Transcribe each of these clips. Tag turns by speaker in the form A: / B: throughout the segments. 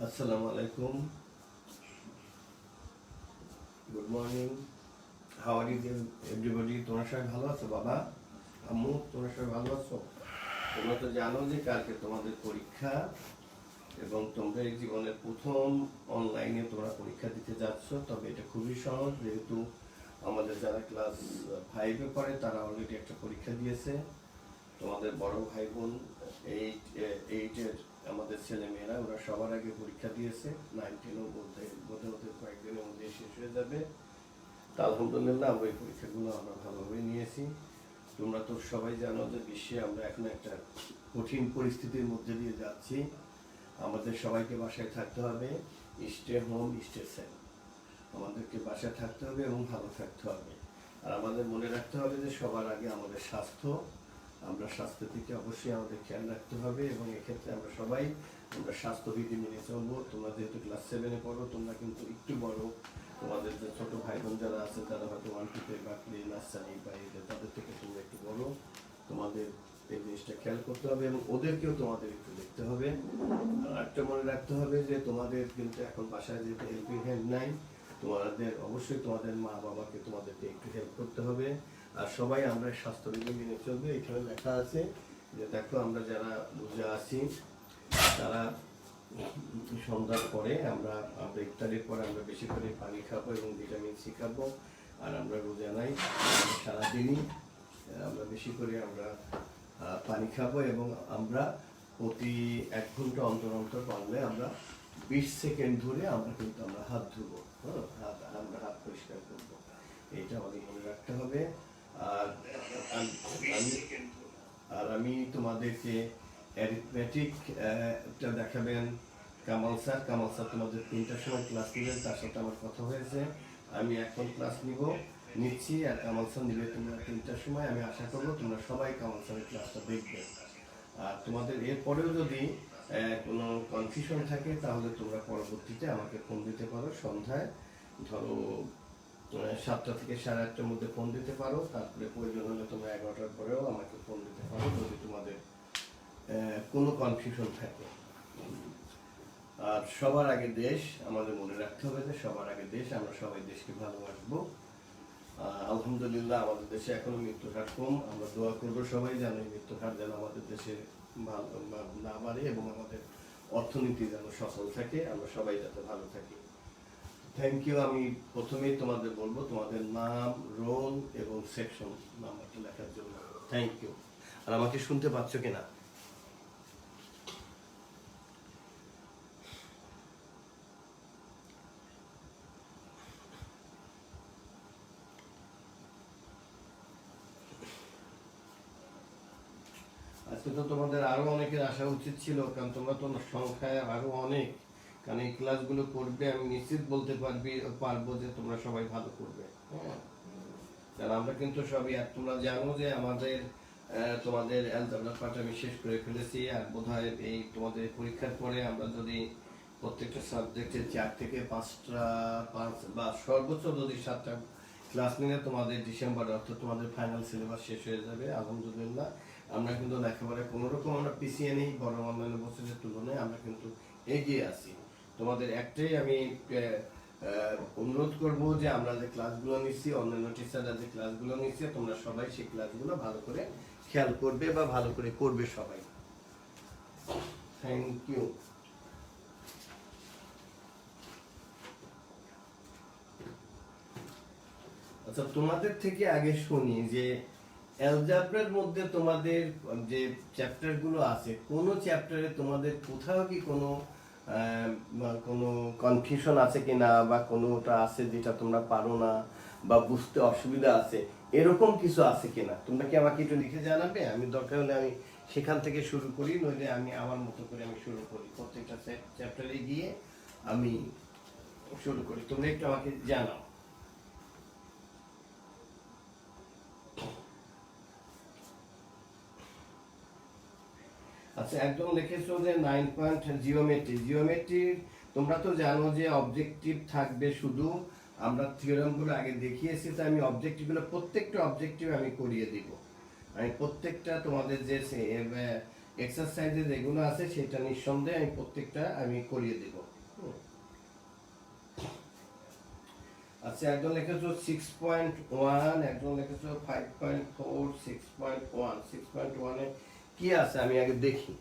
A: আসসালামু আলাইকুম, good morning, how are you everybody. তোমরা সবাই ভালো আছো? বাবা, আম্মু, তোমরা সবাই ভালো আছো? তোমরা তো জানো যে কালকে তোমাদের পরীক্ষা এবং তোমরা এই জীবনের প্রথম অনলাইনে তোমরা পরীক্ষা দিতে যাচ্ছ। তবে এটা খুবই সহজ, যেহেতু আমাদের যারা ক্লাস 5-এ পড়ে তারা অলরেডি একটা পরীক্ষা দিয়েছে। তোমাদের বড় ভাই বোন এইটের আমাদের ছেলে মেয়েরা ওরা সবার আগে পরীক্ষা দিয়েছে। 9-10ও বলতে কয়েকদিনের মধ্যে শেষ হয়ে যাবে। তা আলহামদুলিল্লাহ আমরা এই পরীক্ষাগুলো আমরা ভালোভাবে নিয়েছি। তোমরা তো সবাই জানো যে বিশ্বে আমরা এখন একটা কঠিন পরিস্থিতির মধ্যে দিয়ে যাচ্ছি। আমাদের সবাইকে বাসায় থাকতে হবে, স্টে হোম স্টে সেফ। আমাদেরকে বাসায় থাকতে হবে এবং ভালো থাকতে হবে। আর আমাদের মনে রাখতে হবে যে সবার আগে আমাদের স্বাস্থ্য। আমরা স্বাস্থ্যের দিকে অবশ্যই আমাদের খেয়াল রাখতে হবে এবং এক্ষেত্রে আমরা সবাই স্বাস্থ্যবিধি মেনে চলবো। তোমরা যেহেতু ক্লাস 7-এ পড়ো, তোমরা কিন্তু একটু বড়, তোমাদের যে ছোটো ভাই বোন যারা আছে তারা হয়তো 1-2-তে বা প্লে নার্সারি বা তাদের থেকে তোমরা একটু বড়, তোমাদের এই জিনিসটা খেয়াল করতে হবে এবং ওদেরকেও তোমাদের একটু দেখতে হবে। আর একটা মনে রাখতে হবে যে তোমাদের কিন্তু এখন বাসায় যেহেতু হেল্পিং হ্যান্ড নাই, তোমাদের অবশ্যই তোমাদের মা বাবাকে তোমাদেরকে একটু হেল্প করতে হবে। আর সবাই আমরা স্বাস্থ্যবিধি মেনে চলবে। এখানে লেখা আছে যে দেখো, আমরা যারা রোজা আছি তারা সন্ধ্যার পরে আমরা ইফতারের পরে আমরা বেশি করে পানি খাবো এবং ভিটামিন সি খাবো। আর আমরা রোজা নাই, সারাদিনই আমরা বেশি করে আমরা পানি খাবো এবং আমরা প্রতি 1 ঘন্টা অন্তর অন্তর পারলে আমরা 20 সেকেন্ড ধরে আমরা কিন্তু আমরা হাত ধুবো। আমরা হাত পরিষ্কার করবো, এইটা আমাদের মনে রাখতে হবে। আর আমি তোমাদেরকে অ্যারিথমেটিক দেখাবেন কামাল স্যার। তোমাদের 3টার সময় ক্লাস নেবেন, তার সাথে আমার কথা হয়েছে। আমি এখন ক্লাস নিচ্ছি আর কামাল স্যার নিবে তোমরা 3টার সময়। আমি আশা করবো তোমরা সবাই কামাল স্যারের ক্লাসটা দেখবে। আর তোমাদের এরপরেও যদি কোনো কনফিউশন থাকে তাহলে তোমরা পরবর্তীতে আমাকে ফোন দিতে পারো। সন্ধ্যায় ধরো 7টা থেকে 8:30টার মধ্যে ফোন দিতে পারো। তারপরে প্রয়োজন হলে তোমরা 11টার পরেও আমাকে ফোন দিতে পারো যদি তোমাদের কোনো কনফিউশন থাকে। আর সবার আগে দেশ, আমাদের মনে রাখতে হবে যে সবার আগে দেশ। আমরা সবাই দেশকে ভালোবাসবো। আলহামদুলিল্লাহ আমাদের দেশে এখনো মৃত্যুর হার কম। আমরা দোয়া করবো সবাই যেন মৃত্যুর হার যেন আমাদের দেশে ভালো না বাড়ে এবং আমাদের অর্থনীতি যেন সফল থাকে, আমরা সবাই যাতে ভালো থাকি। Thank you. আমি প্রথমেই তোমাদের বলবো তোমাদের নাম, রোল এবং সেকশন নাম্বারটা লেখার জন্য থ্যাংক ইউ। আর আমাকে শুনতে পাচ্ছ কিনা? আজকে তো তোমাদের আরো অনেকের আসা উচিত ছিল, কারণ তোমরা তো সংখ্যায় আরো অনেক। কারণ এই ক্লাসগুলো করবে, আমি নিশ্চিত বলতে পারবো যে তোমরা সবাই ভালো করবে। হ্যাঁ, কারণ আমরা কিন্তু সবই, আর তোমরা জানো যে আমাদের তোমাদের অ্যালজেব্রা পার্ট আমি শেষ করে ফেলেছি। আর বোধহয় এই তোমাদের পরীক্ষার পরে আমরা যদি প্রত্যেকটা সাবজেক্টে 4 থেকে 5টা বা সর্বোচ্চ যদি 7টা ক্লাস নিলে তোমাদের ডিসেম্বর অর্থাৎ তোমাদের ফাইনাল সিলেবাস শেষ হয়ে যাবে। আলহামদুলিল্লাহ আমরা কিন্তু লেখাপড়ায় কোনো রকম আমরা পিছিয়ে নেই, বড় অন্যান্য বছরের তুলনায় আমরা কিন্তু এগিয়ে আছি। তোমাদের একটাই আমি অনুরোধ করবো যে আমরা যে ক্লাসগুলো নিচ্ছি, অন্যান্য টিচাররা যে ক্লাসগুলো নিচ্ছে, তোমরা সবাই সেই ক্লাসগুলো ভালো করে খেয়াল করবে বা ভালো করে করবে সবাই। Thank you. আচ্ছা, তোমাদের থেকে আগে শুনি যে অ্যালজেব্রার মধ্যে তোমাদের যে চ্যাপ্টারগুলো আছে, কোন চ্যাপ্টারে তোমাদের কোথাও কি কোনো কনফিউশন আছে কিনা, বা কোনোটা আছে যেটা তোমরা পারো না বা বুঝতে অসুবিধা আছে, এরকম কিছু আছে কিনা তোমরা কি আমাকে একটু লিখে জানাবে? আমি দরকার হলে আমি সেখান থেকে শুরু করি, নইলে আমি আমার মতো করে আমি শুরু করি। প্রত্যেকটা চ্যাপ্টারে গিয়ে আমি শুরু করি, তোমরা একটু আমাকে জানাও। আচ্ছা, একদম লিখেছো যে 9 পয়েন্ট জিওমেট্রির তোমরা তো জানো যে অবজেক্টিভ থাকবে শুধু। আমরা থিওরামগুলো আগে দেখিয়েছি, তাই আমি প্রত্যেকটা অবজেক্টিভ আমি করিয়ে দিব। আমি প্রত্যেকটা তোমাদের যে এক্সারসাইজে যেগুলো আছে সেটা নিঃসন্দেহে আমি প্রত্যেকটা আমি করিয়ে দেব। আচ্ছা, একজন লিখেছো 6.1, একজন লিখেছো 5.4, 6.1। 6.1 এ কি আছে আমি আগে দেখি।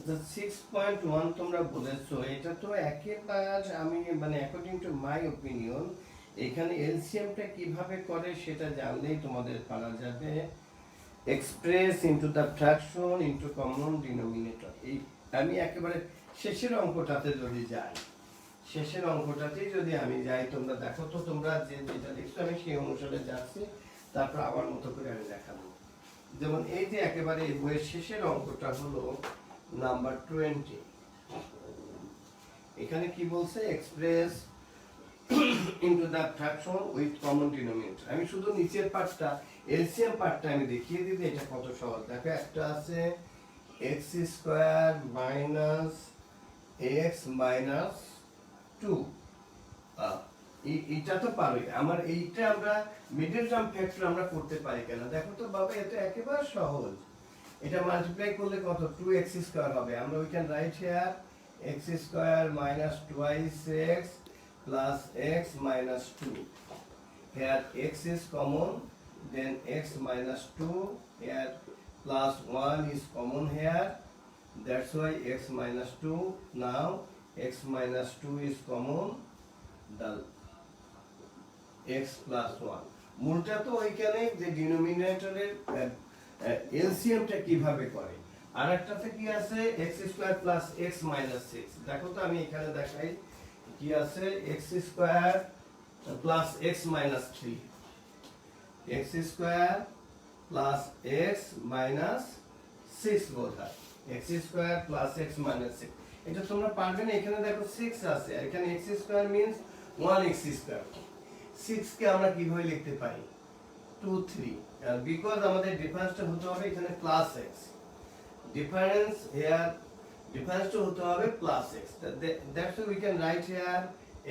A: The 6.1 তোমরা বলেছো, এটা তো একেবারে আমি মানে অ্যাকর্ডিং টু মাই ওপিনিয়ন এখানে এলসিএমটা কিভাবে করে সেটা জানলেই তোমাদের পারা যাবে। Express into the fraction into common denominator. এই আমি একেবারে শেষের অঙ্কটাতে যদি যাই, শেষের অঙ্কটাতেই যদি আমি যাই, তোমরা দেখো তো, তোমরা যেটা দেখছো আমি সেই অনুসারে যাচ্ছি, তারপর আমার মতো করে আমি দেখাবো। যেমন এই যে একেবারে এই বইয়ের শেষের অঙ্কটা হলো নাম্বার 20। এখানে কি বলছে? Express into the fraction with common denominator. আমি শুধু নিচের পার্টটা, এলসিএম পার্টটা আমি দেখিয়ে দিই এটা কত সহজ। দেখো একটা আছে x square minus x minus 2। এটা তো পারি, আমার এইটা আমরা মিডল টার্ম ফ্যাক্টর আমরা করতে পারি কেন? দেখো তো বাবা, এটা একেবারে সহজ। এটা মাল্টিপ্লাই করলে কত? 2x স্কয়ার হবে। আমরা we can write here x square minus twice x plus x minus 2. Here x is common, then x minus 2, here plus 1 is common here, that's why x minus 2. Now x minus 2 is common, the x plus 1. মূলটা তো ওইখানে যে ডিনোমিনেটরের এলসিএমটা কিভাবে করে। আর একটাতে কি আছে? x square plus x minus 6। দেখো তো আমি এখানে দেখাই কি আছে, x square plus x minus 3, x square plus x minus 6 বোধহয়, x square plus x minus 6। এটা তোমরা পারবে না, এখানে দেখো 6 আছে, আর এখানে x square means 1x square. 6 কে আমরা কিভাবে লিখতে পারি? 2 3, বিকজ আমাদের ডিফারেন্সটা হতে হবে এখানে প্লাস x। ডিফারেন্স হিয়ার, ডিফারেন্সটা হতে হবে plus x, that's why we can write here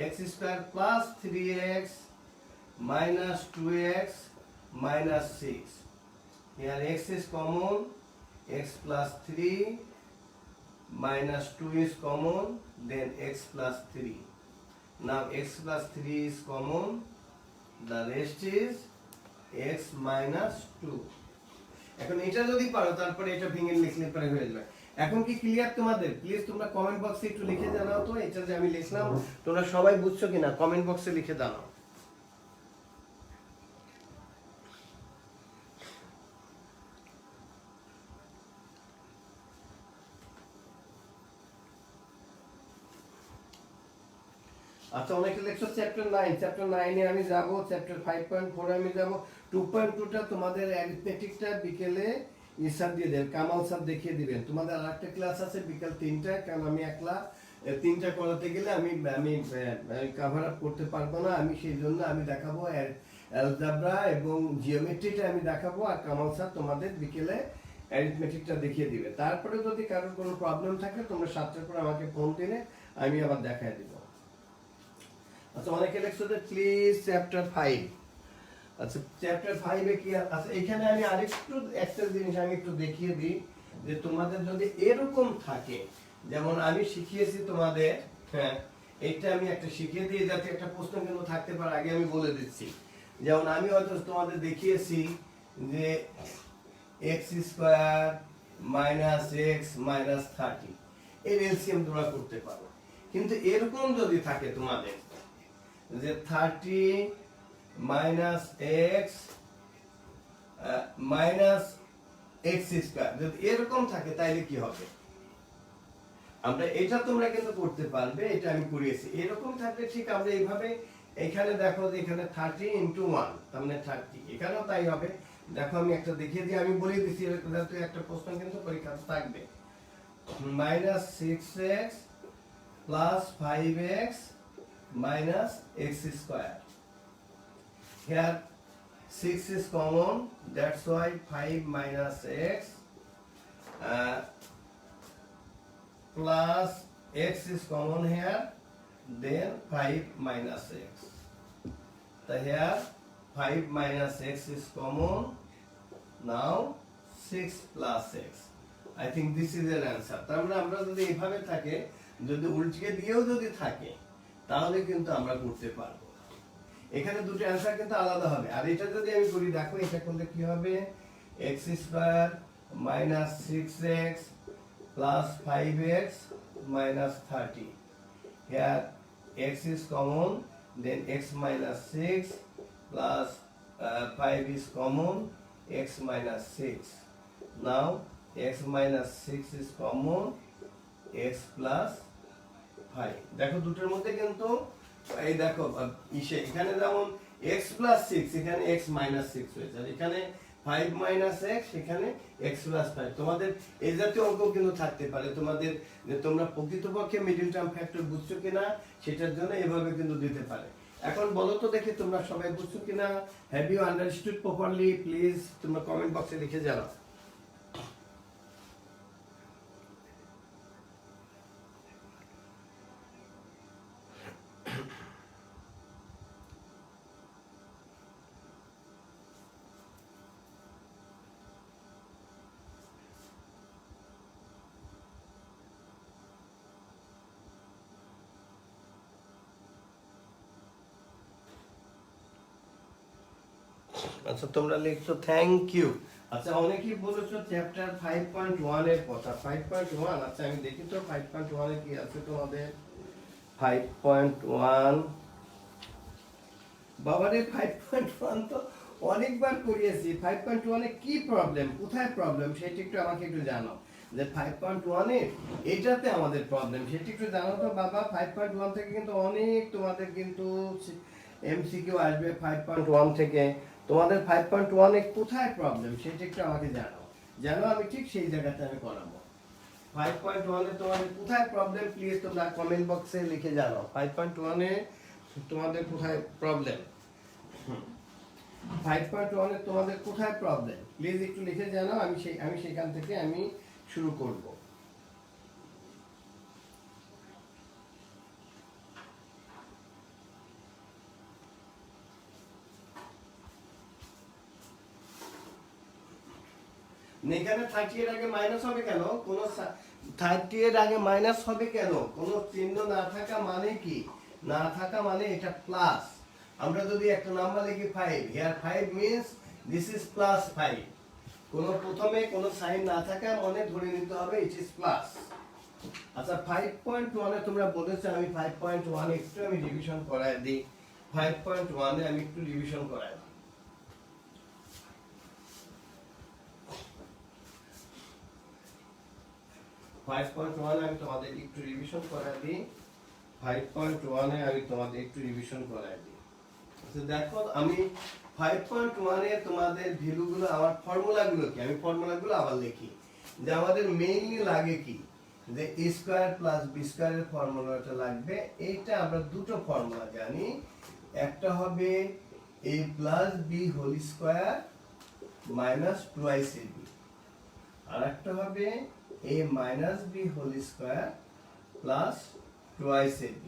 A: x square plus 3x minus 2x minus 6. Here x is common, x plus 3 minus 2 is common, then x plus 3. Now x plus 3 is common, the rest is x minus 2. এখন এটা যদি পারো তারপরে এটা ভেঙে লিখলে পরে হয়ে যাবে। এখন কি ক্লিয়ার তোমাদের? প্লিজ তোমরা কমেন্ট বক্সে একটু লিখে জানাও তো এটা যে আমি লিখলাম তোমরা সবাই বুঝছো কিনা, কমেন্ট বক্সে লিখে জানাও। আচ্ছা, অনেকে লিখছো চ্যাপ্টার 9। চ্যাপ্টার 9 এ আমি যাব, চ্যাপ্টার 5.4 আমি যাব। 2.2টা তোমাদের অ্যারিথমেটিকটা বিকেলে স্যার দিয়ে দেবেন, কামাল স্যার দেখিয়ে দিবেন। তোমাদের আরেকটা ক্লাস আছে বিকাল 3টায়, কারণ আমি একলা 3টা করাতে গেলে আমি কভার আপ করতে পারবো না। আমি সেই জন্য আমি দেখাবো অ্যালজেব্রা এবং জিওমেট্রিটা আমি দেখাবো, আর কামাল স্যার তোমাদের বিকেলে অ্যারিথমেটিকটা দেখিয়ে দিবে। তারপরে যদি কারোর কোনো প্রবলেম থাকে তোমরা 7টার পর আমাকে ফোন দিলে আমি আবার দেখায় দিব। আচ্ছা, অনেকে লিখছো যে প্লিজ চ্যাপ্টার 5। আচ্ছা, চ্যাপ্টার 5 এ কি আছে? এখানে আমি আরেকটু একটা জিনিস আমি একটু দেখিয়ে দিই, যে তোমাদের যদি এরকম থাকে, যেমন আমি শিখিয়েছি তোমাদের, হ্যাঁ এটা আমি একটা শিখিয়ে দিই যাতে একটা প্রশ্ন কিন্তু থাকতে পারে, আগে আমি বলে দিচ্ছি। যেমন আমি হয়তো তোমাদের দেখিয়েছি যে x square minus x minus 30 এর এলসিএম তোমরা করতে পারো। কিন্তু এরকম যদি থাকে তোমাদের যে 30 minus x minus x square, যদি এরকম থাকে তাহলে কি হবে? আমরা এটা তোমরা কিন্তু করতে পারবে, এটা আমি করিয়েছি। এরকম থাকলে ঠিক আমরা এইভাবে, এখানে দেখো যে এখানে 30 ইনটু 1 তার মানে 30, এখানেও তাই হবে। দেখো আমি একটা দেখিয়ে দিই, আমি বলে দিচ্ছি, একটা প্রশ্ন কিন্তু পরীক্ষাতে থাকবে। minus 6x plus 5x minus x square. Here 6 is common, that's why 5 minus x plus x is common here, then 5 minus x. So here 5 minus x is common, now 6 plus x. I think this is an answer. তার মানে আমরা যদি এইভাবে থাকে, যদি উল্টিয়ে দিয়েও যদি থাকে, তাহলে কিন্তু আমরা করতে পারবো। এখানে দুটো অ্যানসার কিন্তু আলাদা হবে। আর এটা যদি আমি করি, দেখো এটা করলে কি হবে, x square minus 6x plus 5x minus 30. Here x is common, then x minus 6 plus 5 is common, x minus 6. Now x minus 6 is common, x plus 5. দেখো দুটোর মধ্যে কিন্তু এই দেখো এখানে যেমন x plus 6, এখানে x minus 6 হয়েছে, আর এখানে 5 minus x, এখানে x plus 5। তোমাদের এই জাতীয় অঙ্ক কিন্তু থাকতে পারে তোমাদের, যে তোমরা প্রকৃতপক্ষে মিডল টার্ম ফ্যাক্টর বুঝছো কিনা সেটার জন্য এভাবে কিন্তু দিতে পারে। এখন বলো তো দেখি তোমরা সবাই বুঝছো কিনা, have you understood properly? Please তোমরা কমেন্ট বক্সে লিখে জানাও। আচ্ছা তোমরা লিখছো থ্যাংক ইউ। আচ্ছা অনেকেই বলেছো চ্যাপ্টার 5.1 এর কথা। 5.1, আচ্ছা আমি দেখি তো 5.1 এ কি আছে তোমাদের। 5.1 বাবারে 5.1 তো অনেকবার করিয়েছি। 5.1 এ কি প্রবলেম, কোথায় প্রবলেম সেটা একটু আমাকে একটু জানাও, যে 5.1 এ এটাতে আমাদের প্রবলেম সেটা একটু জানাও তো বাবা। 5.1 থেকে কিন্তু অনেক তোমাদের কিন্তু এমসিকিউ আসবে 5.1 থেকে। তোমাদের 5.1 এ কোথায় প্রবলেম সেটা একটু আমাকে জানাও, যেন আমি ঠিক সেই জায়গাতে আমি করাবো। 5.1 এ তোমাদের কোথায় প্রবলেম প্লিজ তোমরা কমেন্ট বক্সে লিখে জানাও। 5.1 এ তোমাদের কোথায় প্রবলেম, 5.1 এ তোমাদের কোথায় প্রবলেম প্লিজ একটু লিখে জানাও। আমি সেখান থেকে আমি শুরু করব। এখানে 30 এর আগে মাইনাস হবে কেন? কোন 30 এর আগে মাইনাস হবে কেন? কোন চিহ্ন না থাকা মানে কি? না থাকা মানে এটা প্লাস। আমরা যদি একটা নাম্বার লিখি 5, here 5 means this is plus 5। কোন প্রথমে কোন সাইন না থাকা মানে ধরে নিতে হবে it is plus। আচ্ছা 5.1 এ তোমরা বলেছো, আমি 5.1 একটু আমি রিভিশন করায় দিই। 5.1 এ আমি একটু রিভিশন করায় দিই। 5.1 আমি তোমাদের একটু রিভিশন করায় দিই। 5.1 এ আমি তোমাদের একটু রিভিশন করায় দিই। আচ্ছা দেখো আমি 5.1 এ তোমাদের ভ্যালুগুলো, আমার ফর্মুলাগুলো কি, আমি ফর্মুলাগুলো আবার লিখি। যে আমাদের মেইনলি লাগে কি, যে a স্কয়ার প্লাস b স্কয়ারের ফর্মুলাটা লাগবে। এইটা আমরা দুটো ফর্মুলা জানি, একটা হবে a plus b whole square minus twice ab, আর একটা হবে a minus b whole square plus twice ab।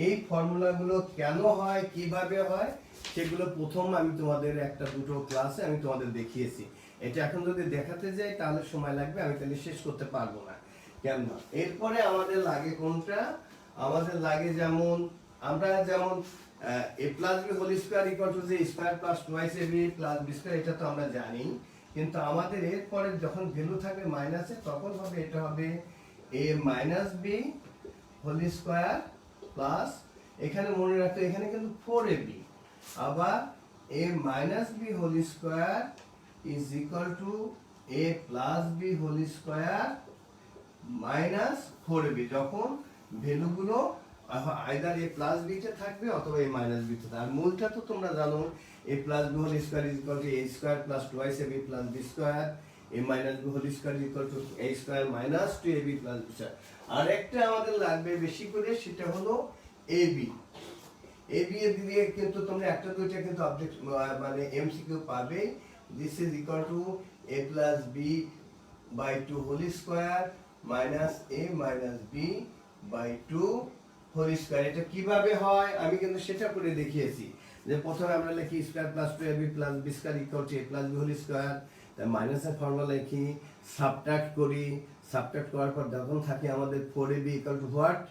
A: এই ফর্মুলাগুলো কেন হয়, কিভাবে হয়, সেগুলো প্রথম আমি তোমাদের একটা দুটো ক্লাসে আমি তোমাদের দেখিয়েছি। এটা এখন যদি দেখাতে যাই তাহলে সময় লাগবে, আমি তাহলে শেষ করতে পারবো না। কেন? এরপরে আমাদের লাগে কোনটা, আমাদের লাগে যেমন আমরা যেমন a plus b whole square equal to যে square plus twice ab plus b square, এটা তো আমরা জানি। কিন্তু আমাদের এরপরে যখন ভ্যালু থাকবে মাইনাসে, তখন হবে এটা হবে a minus b whole square plus, এখানে মনে রাখতে এখানে কিন্তু 4ab, আবার a minus b whole square is equal to a plus b whole square minus 4ab। যখন ভ্যালুগুলো আইদার a প্লাস b তে থাকবে অথবা a মাইনাস b তে থাকবে। আর মূলটা তো তোমরা জানো, a plus b whole square is equal to a square plus twice ab plus b square. a minus b whole square equal to a square minus 2ab plus b square। আর একটা আমাদের লাগবে বেশি করে, সেটা হলো ab। ab এর দিয়ে কিন্তু তোমরা একটা দুইটা কিন্তু অবজেক্ট মানে এমসিকিউ পাবে। This is equal to a plus b by 2 whole square minus a minus b by 2 whole square। এটা কিভাবে হয় আমি কিন্তু সেটা করে দেখিয়েছি, যে প্রথমে আমরা লিখি square plus 2ab plus b square equal to a plus b whole square, তাই মাইনাসের ফর্মুলা লিখি, সাবট্রাক্ট করি, সাবট্রাক্ট করার পর যখন থাকে আমাদের 4ab equal to what,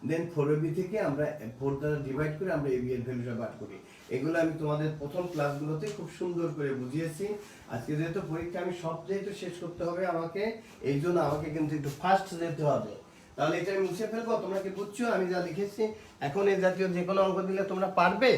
A: then 4ab থেকে আমরা 4 দ্বারা ডিভাইড করে আমরা ab এর ভ্যালুটা বার করি। এগুলো আমি তোমাদের প্রথম ক্লাসগুলোতে খুব সুন্দর করে বুঝিয়েছি। আজকে যেহেতু পরীক্ষা আমি সব যেহেতু শেষ করতে হবে আমাকে, এই জন্য আমাকে কিন্তু একটু ফাস্ট যেতে হবে। তাহলে এটা আমি মুছে ফেলবো, তোমরা কি বুঝছো আমি যা লিখেছি? এখন এই জাতীয় যে কোনো অঙ্ক দিলে তোমরা পারবে?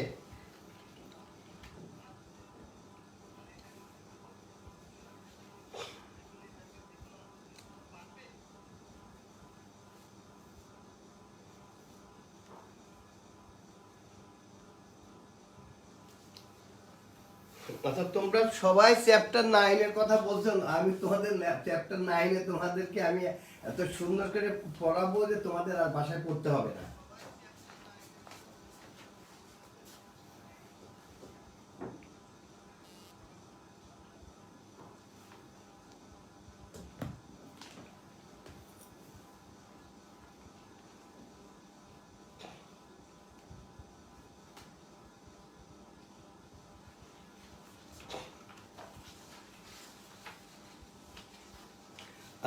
A: আচ্ছা, তোমরা সবাই চ্যাপ্টার 9 এর কথা বলছো, আমি তোমাদের চ্যাপ্টার 9 এ তোমাদেরকে আমি এত সুন্দর করে পড়াবো যে তোমাদের আর বাসায় পড়তে হবে না।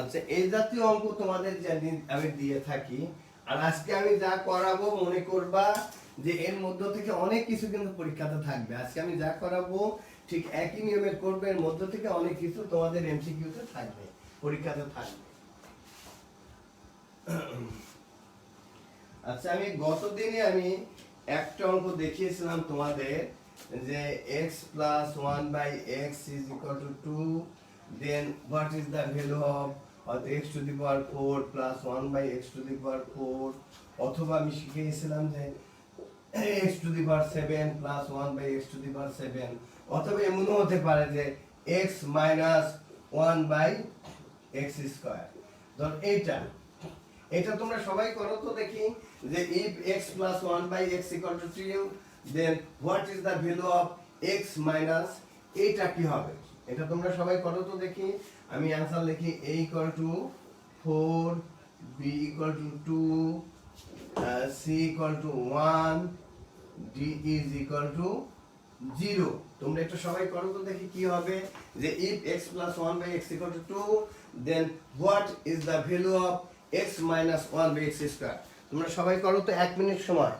A: আচ্ছা, এই জাতীয় অঙ্ক তোমাদের আমি দিয়ে থাকি, আর আজকে আমি যা করাবো মনে করবা যে এর মধ্য থেকে অনেক কিছু কিন্তু পরীক্ষাতে থাকবে। আজকে আমি যা করাবো ঠিক একই নিয়মের করবে, এর মধ্য থেকে অনেক কিছু তোমাদের এমসিকিউতে থাকবে, পরীক্ষাতে থাকবে। আচ্ছা, আমি গতদিনে আমি একটা অঙ্ক দেখিয়েছিলাম তোমাদের, যে x plus 1 by x is equal to 2, then what is the value of x to the power 4 plus 1 by x to the power 4, অথবা আমি শিখিয়েছিলাম যে x to the power 7 plus 1 by x to the power 7, অথবা এমনও হতে পারে যে x minus 1 by x square। ধর এটা তোমরা সবাই করো তো দেখি, যে if x plus 1 by x equal to 3, then what is the value of x minus, এটা কি হবে? এটা তোমরা সবাই করো তো দেখি। আমি आंसर লিখি a equal to 4, b equal to 2, c equal to 1, d is equal to 0। তোমরা একটু সবাই করো তো দেখি কি হবে, যে if x plus 1 by x equal to 2, then what is the value of x minus 1 by x square। তোমরা সবাই করো তো 1 মিনিট সময়।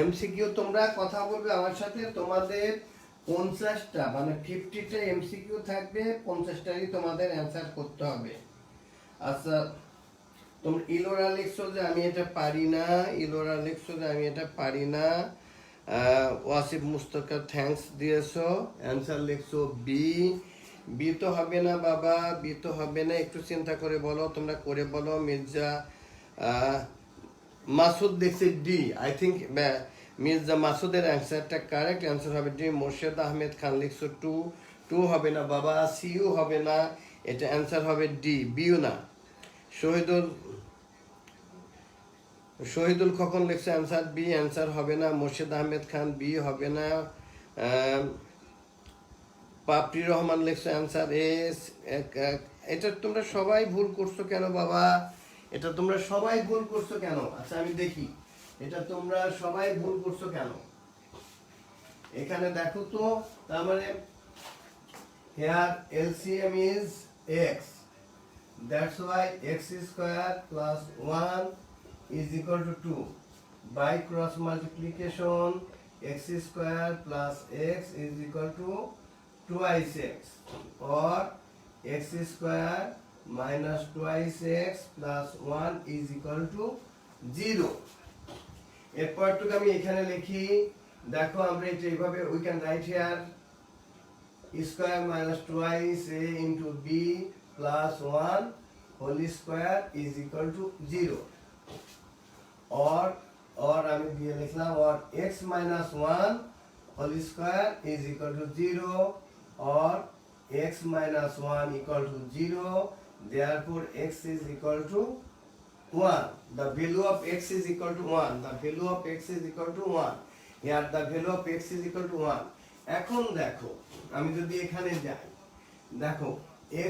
A: এমসিকিউ তোমরা কথা বলবে আমার সাথে, তোমাদের 50টা মানে 50টা এমসিকিউ থাকবে, 50টারই তোমাদের অ্যানসার করতে হবে। আচ্ছা, তোমরা ইলোরা লিখছো যে আমি এটা পারি না, ইলোরা লিখছো যে আমি এটা পারি না, ওয়াসিফ মুস্তাকা থ্যাঙ্কস দিয়েছো, অ্যানসার লিখছো বি। বি তো হবে না বাবা, বি তো হবে না, একটু চিন্তা করে বলো, তোমরা করে বলো। মির্জা মাসুদ দেখছি ডি, আই থিঙ্ক মির্জা মাসুদের অ্যান্সারটা কারেক্ট, অ্যান্সার হবে ডি। মোর্শেদ আহমেদ খান লিখছো 2, 2 হবে না বাবা, সিইউ হবে না, এটা অ্যান্সার হবে ডি, বিও না। শহীদুল খোকন লিখছে অ্যান্সার বি, অ্যান্সার হবে না। মোর্শেদ আহমেদ খান বি হবে না। পাপড়ি রহমান লিখছে অ্যান্সার এস। এটা তোমরা সবাই ভুল করছো কেন বাবা, এটা তোমরা সবাই ভুল করছো কেন? আচ্ছা আমি দেখি এটা তোমরা সবাই ভুল করছো কেন। এখানে দেখো তো, তার মানে here LCM is x, that's why x square plus 1 is equal to 2, by cross multiplication x square plus x is equal to twice x, or x square minus twice x plus 1 is equal to 0 এরপরটুকু আমি এখানে লিখি দেখো আমরা এটা এইভাবে we can write here square minus twice a into b plus 1 whole square is equal to 0 or আমি দিয়ে লিখলাম or x minus 1 whole square is equal to 0 or x minus 1 equal to 0 therefore x is equal to 1 the value of x is equal to 1 the value of x is equal to 1 here the value of x is equal to 1 এখন দেখো আমি যদি এখানে যাই দেখো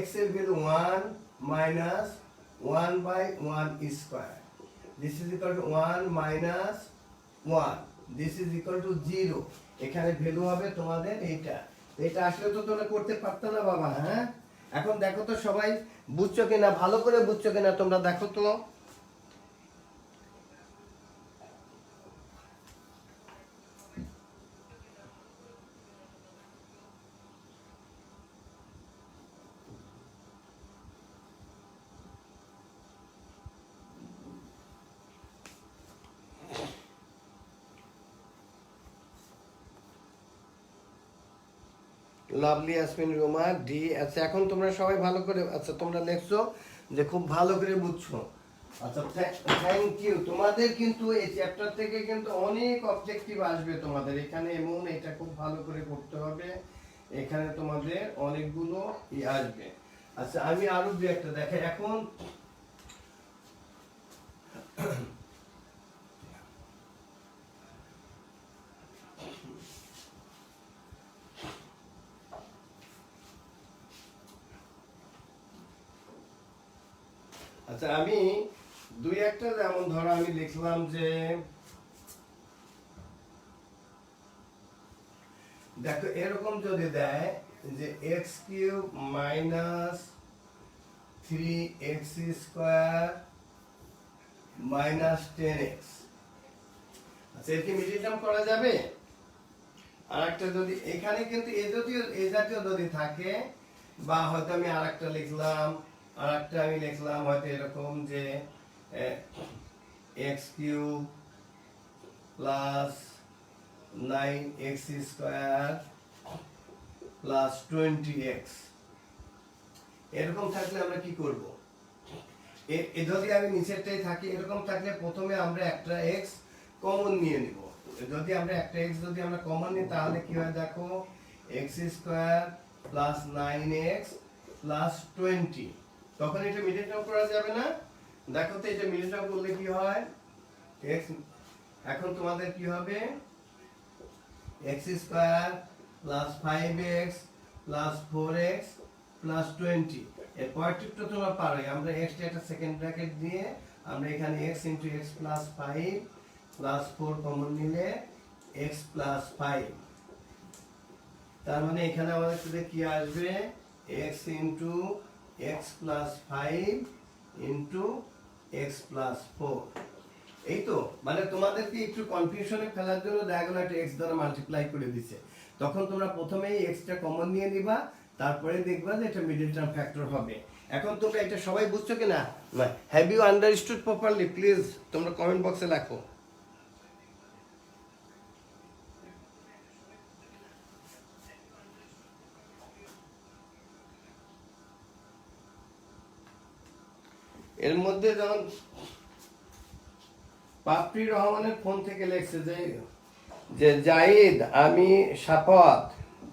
A: x এর value 1 minus 1 by 1 square this is equal to 1 minus 1 this is equal to 0 এখানে value হবে তোমাদের এইটা এটা আসলে তো তোমরা করতে পারতো না বাবা হ্যাঁ এখন দেখো তো সবাই বুঝছো কিনা ভালো করে বুঝছো কিনা তোমরা দেখো তো লাভলি ইয়াসমিন রোমা ডি আচ্ছা এখন তোমরা সবাই ভালো করে আচ্ছা তোমরা লিখছো যে খুব ভালো করে বুঝছো আচ্ছা থ্যাংক ইউ তোমাদের কিন্তু এই চ্যাপ্টার থেকে কিন্তু অনেক অবজেক্টিভ আসবে তোমাদের এখানে এমন এটা খুব ভালো করে করতে হবে এখানে তোমাদের অনেকগুলো আসবে আচ্ছা আমি আরো দুই একটা দেখাই এখন আচ্ছা আমি দুই একটা যেমন ধরো আমি লিখলাম যে দেখো এরকম যদি দেয় যে x cube minus 3x square minus 10x আচ্ছা এর কি মিডিল টার্ম করা যাবে আরেকটা যদি এখানে কিন্তু এই জাতীয় যদি থাকে বা হয়তো আমি আরেকটা লিখলাম আরেকটা আমি লিখলাম হয়তো এরকম যে x cube plus 9x square plus 20x এরকম থাকলে আমরা কি করব যদি আমি নিচেরটাই থাকি এরকম থাকলে প্রথমে আমরা একটা x কমন নিয়ে নিব যদি আমরা একটা x যদি আমরা কমন নিই তাহলে কি হয় দেখো x square plus 9x plus 20 তখন এটা মিডল টার্ম করা যাবে না দেখো তো এটা মিডল টার্ম করলে কি হয় x এখন তোমাদের কি হবে x square plus 5x plus 4x plus 20 এর পরেরটা তোমরা পারোই আমরা x টা একটা সেকেন্ড ব্র্যাকেট দিয়ে আমরা এখানে x * x plus 5 plus 4 common নিলে x প্লাস 5 তার মানে এখানে আমাদের সাথে কি আসবে x * x plus 5 into x plus 4 এই তো মানে তোমাদেরকে একটু কনফিউশনে ফেলার জন্য ডায়াগোনাল x দ্বারা মাল্টিপ্লাই করে দিয়েছে তখন তোমরা প্রথমেই x টা কমন নিয়ে নিবা তারপরে দেখবা যে এটা মিডল টার্ম ফ্যাক্টর হবে এখন তোমরা এটা সবাই বুঝছো কি না have you understood properly please তোমরা কমেন্ট বক্সে লেখো এর মধ্যে যেমন পাপড়ি রহমানের ফোন থেকে লেখছে যে জাহিদ আমি সাফাত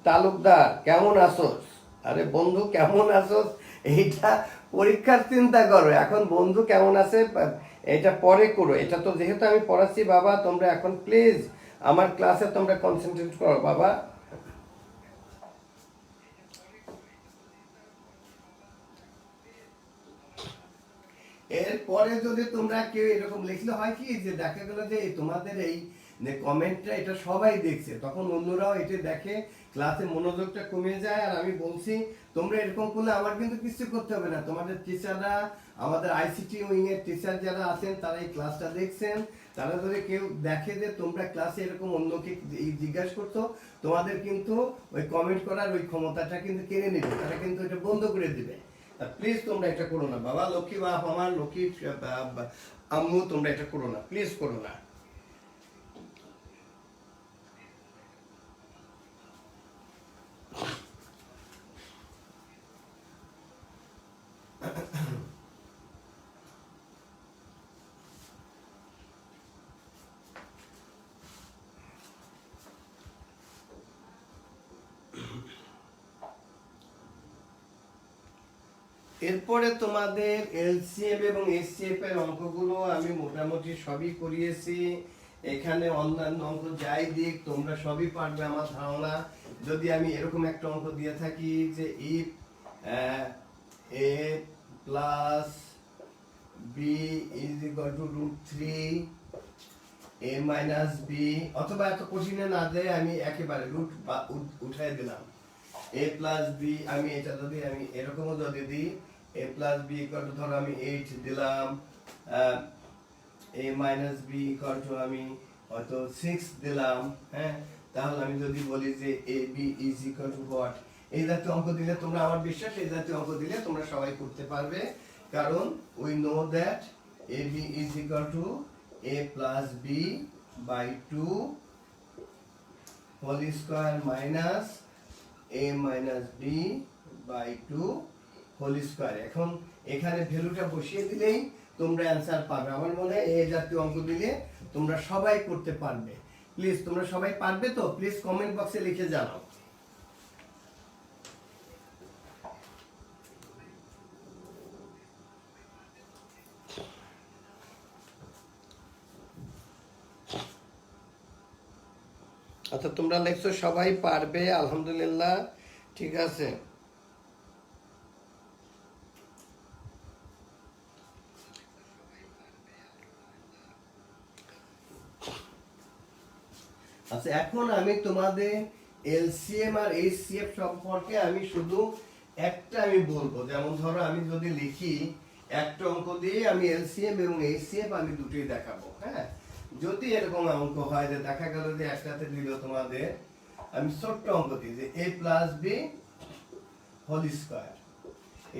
A: তালুকদার কেমন আছোস আরে বন্ধু কেমন আছোস এইটা পরীক্ষার চিন্তা করো এখন বন্ধু কেমন আছে এটা পরে করো এটা তো যেহেতু আমি পড়াচ্ছি বাবা তোমরা এখন প্লিজ আমার ক্লাসে তোমরা কনসেন্ট্রেট করো বাবা এরপরে যদি তোমরা কেউ এরকম লিখলে হয় কি যে দেখা গেল যে তোমাদের এই কমেন্টটা এটা সবাই দেখছে তখন অন্যরাও এটা দেখে ক্লাসে মনোযোগটা কমে যায় আর আমি বলছি তোমরা এরকম করলে আমার কিন্তু কিছু করতে হবে না তোমাদের টিচাররা আমাদের আইসিটি উইং এর টিচার যারা আছেন তারা এই ক্লাসটা দেখছেন তারা যদি কেউ দেখে যে তোমরা ক্লাসে এরকম অন্যকে জিজ্ঞাসা করছো তোমাদের কিন্তু ওই কমেন্ট করার ওই ক্ষমতাটা কিন্তু কেড়ে নেবে তারা কিন্তু এটা বন্ধ করে দিবে প্লিজ তোমরা এটা করো না বাবা, লক্ষ্মী বাপ আমার, লক্ষ্মী আম্মু, তোমরা এটা করো না, প্লিজ করো না। এরপরে তোমাদের এলসিএম এবং এইচসিএফ এর অঙ্কগুলো আমি মোটামুটি সবই করিয়েছি। এখানে অন্যান্য অঙ্ক যাই দিক তোমরা সবই পারবে আমার ধারণা। যদি আমি এরকম একটা অঙ্ক দিয়ে থাকি যে if A plus B is equal to √3 A minus B, অথবা এত কঠিনে না দেয় আমি একেবারে রুট উঠাই দিলাম এ প্লাস বি, আমি এটা যদি আমি এরকমও যদি দিই এ প্লাস বি ইকুয়াল টু ধরো আমি 8 দিলাম, এ মাইনাস বি ইকুয়াল টু আমি হয়তো 6 দিলাম, হ্যাঁ, তাহলে আমি যদি বলি যে A B is equal to what, এই জাতীয় অঙ্ক দিলে তোমরা, আমার বিশ্বাস এই জাতীয় অঙ্ক দিলে তোমরা সবাই করতে পারবে, কারণ we know that A B is equal to A plus B by 2 whole square minus a minus b by 2 whole square. এখন এখানে ভ্যালুটা বসিয়ে দিলেই তোমরা অ্যানসার পাবে। আমার মনে হয় এই জাতীয় অঙ্ক দিলে তোমরা সবাই করতে পারবে। প্লিজ তোমরা সবাই পারবে তো? প্লিজ কমেন্ট বক্সে লিখে জানাও। আচ্ছা, তোমরা লেখছো সবাই পারবে, আলহামদুলিল্লাহ, ঠিক আছে। আচ্ছা, এখন আমি তোমাদের এলসিএম আর এইচসিএফ সম্পর্কে আমি শুধু একটা আমি বলবো। যেমন ধরো আমি যদি লিখি একটা অঙ্ক দিয়ে আমি এলসিএম এবং এইচসিএফ আমি দুটোই দেখাবো, হ্যাঁ। যদি এরকম অঙ্ক হয় যে দেখা গেল যে একসাথে দিল তোমাদের, আমি ছোট্ট অঙ্ক দিই যে a plus B whole square,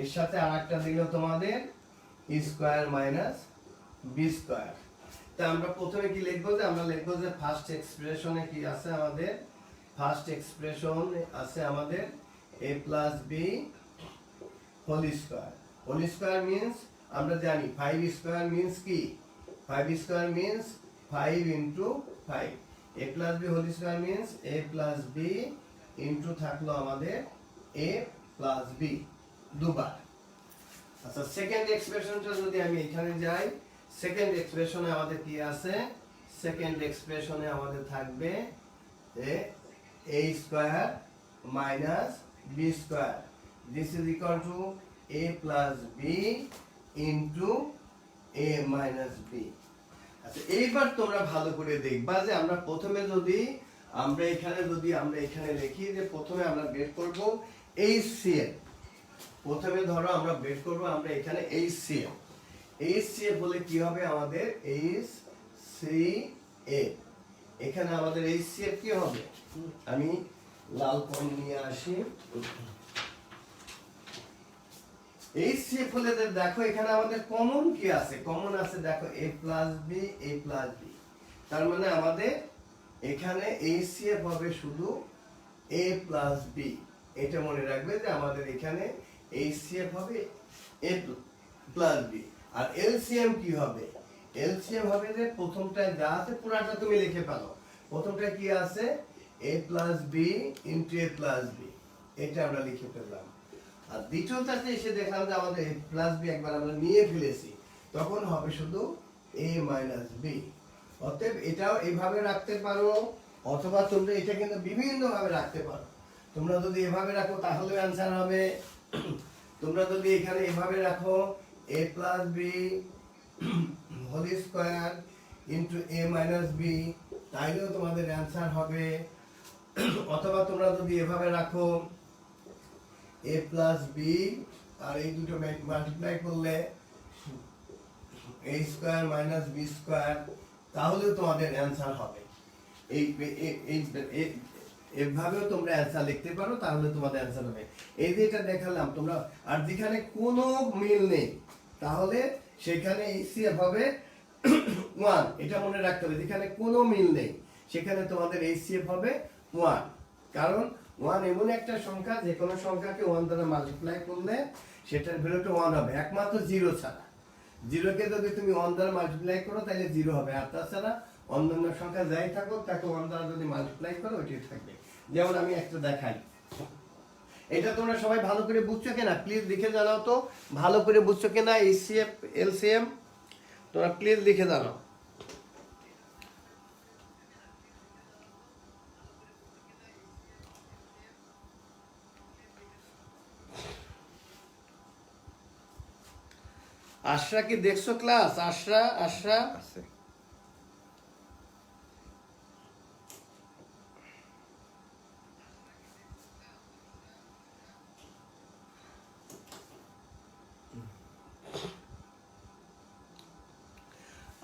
A: এর সাথে আরেকটা দিল তোমাদের স্কয়ার মাইনাস বি স্কয়ার। তা আমরা প্রথমে কি লিখবো? যে আমরা লিখবো যে ফার্স্ট এক্সপ্রেশনে কি আছে আমাদের, ফার্স্ট এক্সপ্রেশন আছে আমাদের a plus B whole square. Whole square means আমরা জানি 5 স্কয়ার মিন্স কি, 5 square means 5 into 5, a plus B whole square means a plus B into থাকলো আমাদের a প্লাস বি দুবার। আচ্ছা, সেকেন্ড এক্সপ্রেশনটা যদি আমি এখানে যাই, সেকেন্ড এক্সপ্রেশনে আমাদের কি আছে? সেকেন্ড এক্সপ্রেশনে আমাদের থাকবে a square minus b square, this is equal to a plus b into a minus b। আচ্ছা, এইবার তোমরা ভালো করে দেখবা যে আমরা প্রথমে যদি আমরা এখানে লিখি যে প্রথমে আমরা বের করব HCl। প্রথমে ধরো আমরা বের করব আমরা এখানে HCl। HCl বলে কি হবে আমাদের HCl, এখানে আমাদের HCl কি হবে? আমি লাল পেন নিয়ে আসি। HCl বলে দেখো এখানে আমাদের কমন কি আছে? কমন আছে দেখো a plus B, a plus B, তার মানে আমাদের এখানে HCl হবে শুধু a প্লাস বি। এটা মনে রাখবে যে আমাদের এখানে HCl হবে a প্লাস বি। আর এলসিএম কি হবে? এলসিএম হবে যে প্রথমটা যা আছে পুরাটা তুমি লিখে ফেলো। প্রথমটা কি আছে? a plus B into a plus B, এটা আমরা লিখে ফেললাম। আর দ্বিতীয়টাতে এসে দেখলাম যে আমাদের a প্লাস বি একবার আমরা নিয়ে ফেলেছি, তখন হবে শুধু a মাইনাস বি। অতএব এটাও এইভাবে রাখতে পারো, অথবা তোমরা এটা কিন্তু বিভিন্ন ভাবে রাখতে পারো। তোমরা যদি এভাবে রাখো তাহলে অ্যানসার হবে। তোমরা যদি এখানে এভাবে রাখো a plus B whole square into a minus B, তাইলেও তোমাদের অ্যানসার হবে। অথবা তোমরা যদি এভাবে রাখো a প্লাস বি আর এই দুটো মাল্টিপ্লাই করলে a square minus B square, তাহলেও তোমাদের অ্যানসার হবে। এভাবেও তোমরা অ্যান্সার লিখতে পারো, তাহলে তোমাদের অ্যান্সার হবে। এই যে এটা দেখালাম তোমরা, আর যেখানে কোনো মিল নেই তাহলে সেখানে এইচসিএফ হবে 1, এটা মনে রাখতে হবে। যেখানে কোনো মিল নেই সেখানে তোমাদের এইচসিএফ হবে 1, কারণ 1 এমন একটা সংখ্যা, যে কোনো সংখ্যাকে 1 দ্বারা মাল্টিপ্লাই করলে সেটার ভ্যালুটা 1 হবে, একমাত্র 0 ছাড়া। 0 কে যদি তুমি 1 দ্বারা মাল্টিপ্লাই করো তাহলে 0 হবে, আর তাছাড়া অন্যান্য সংখ্যা যাই থাকুক তাকে 1 দ্বারা যদি মাল্টিপ্লাই করো ওইটাই থাকবে। যেমন আমি একটা দেখাই, এটা তোমরা সবাই ভালো করে বুঝছো কিনা প্লিজ লিখে জানাও তো, ভালো করে বুঝছো কিনা এইচসিএফ এলসিএম তোমরা প্লিজ লিখে জানাও। আশরা কি দেখছো ক্লাস? আশরা আশরা
B: আছে।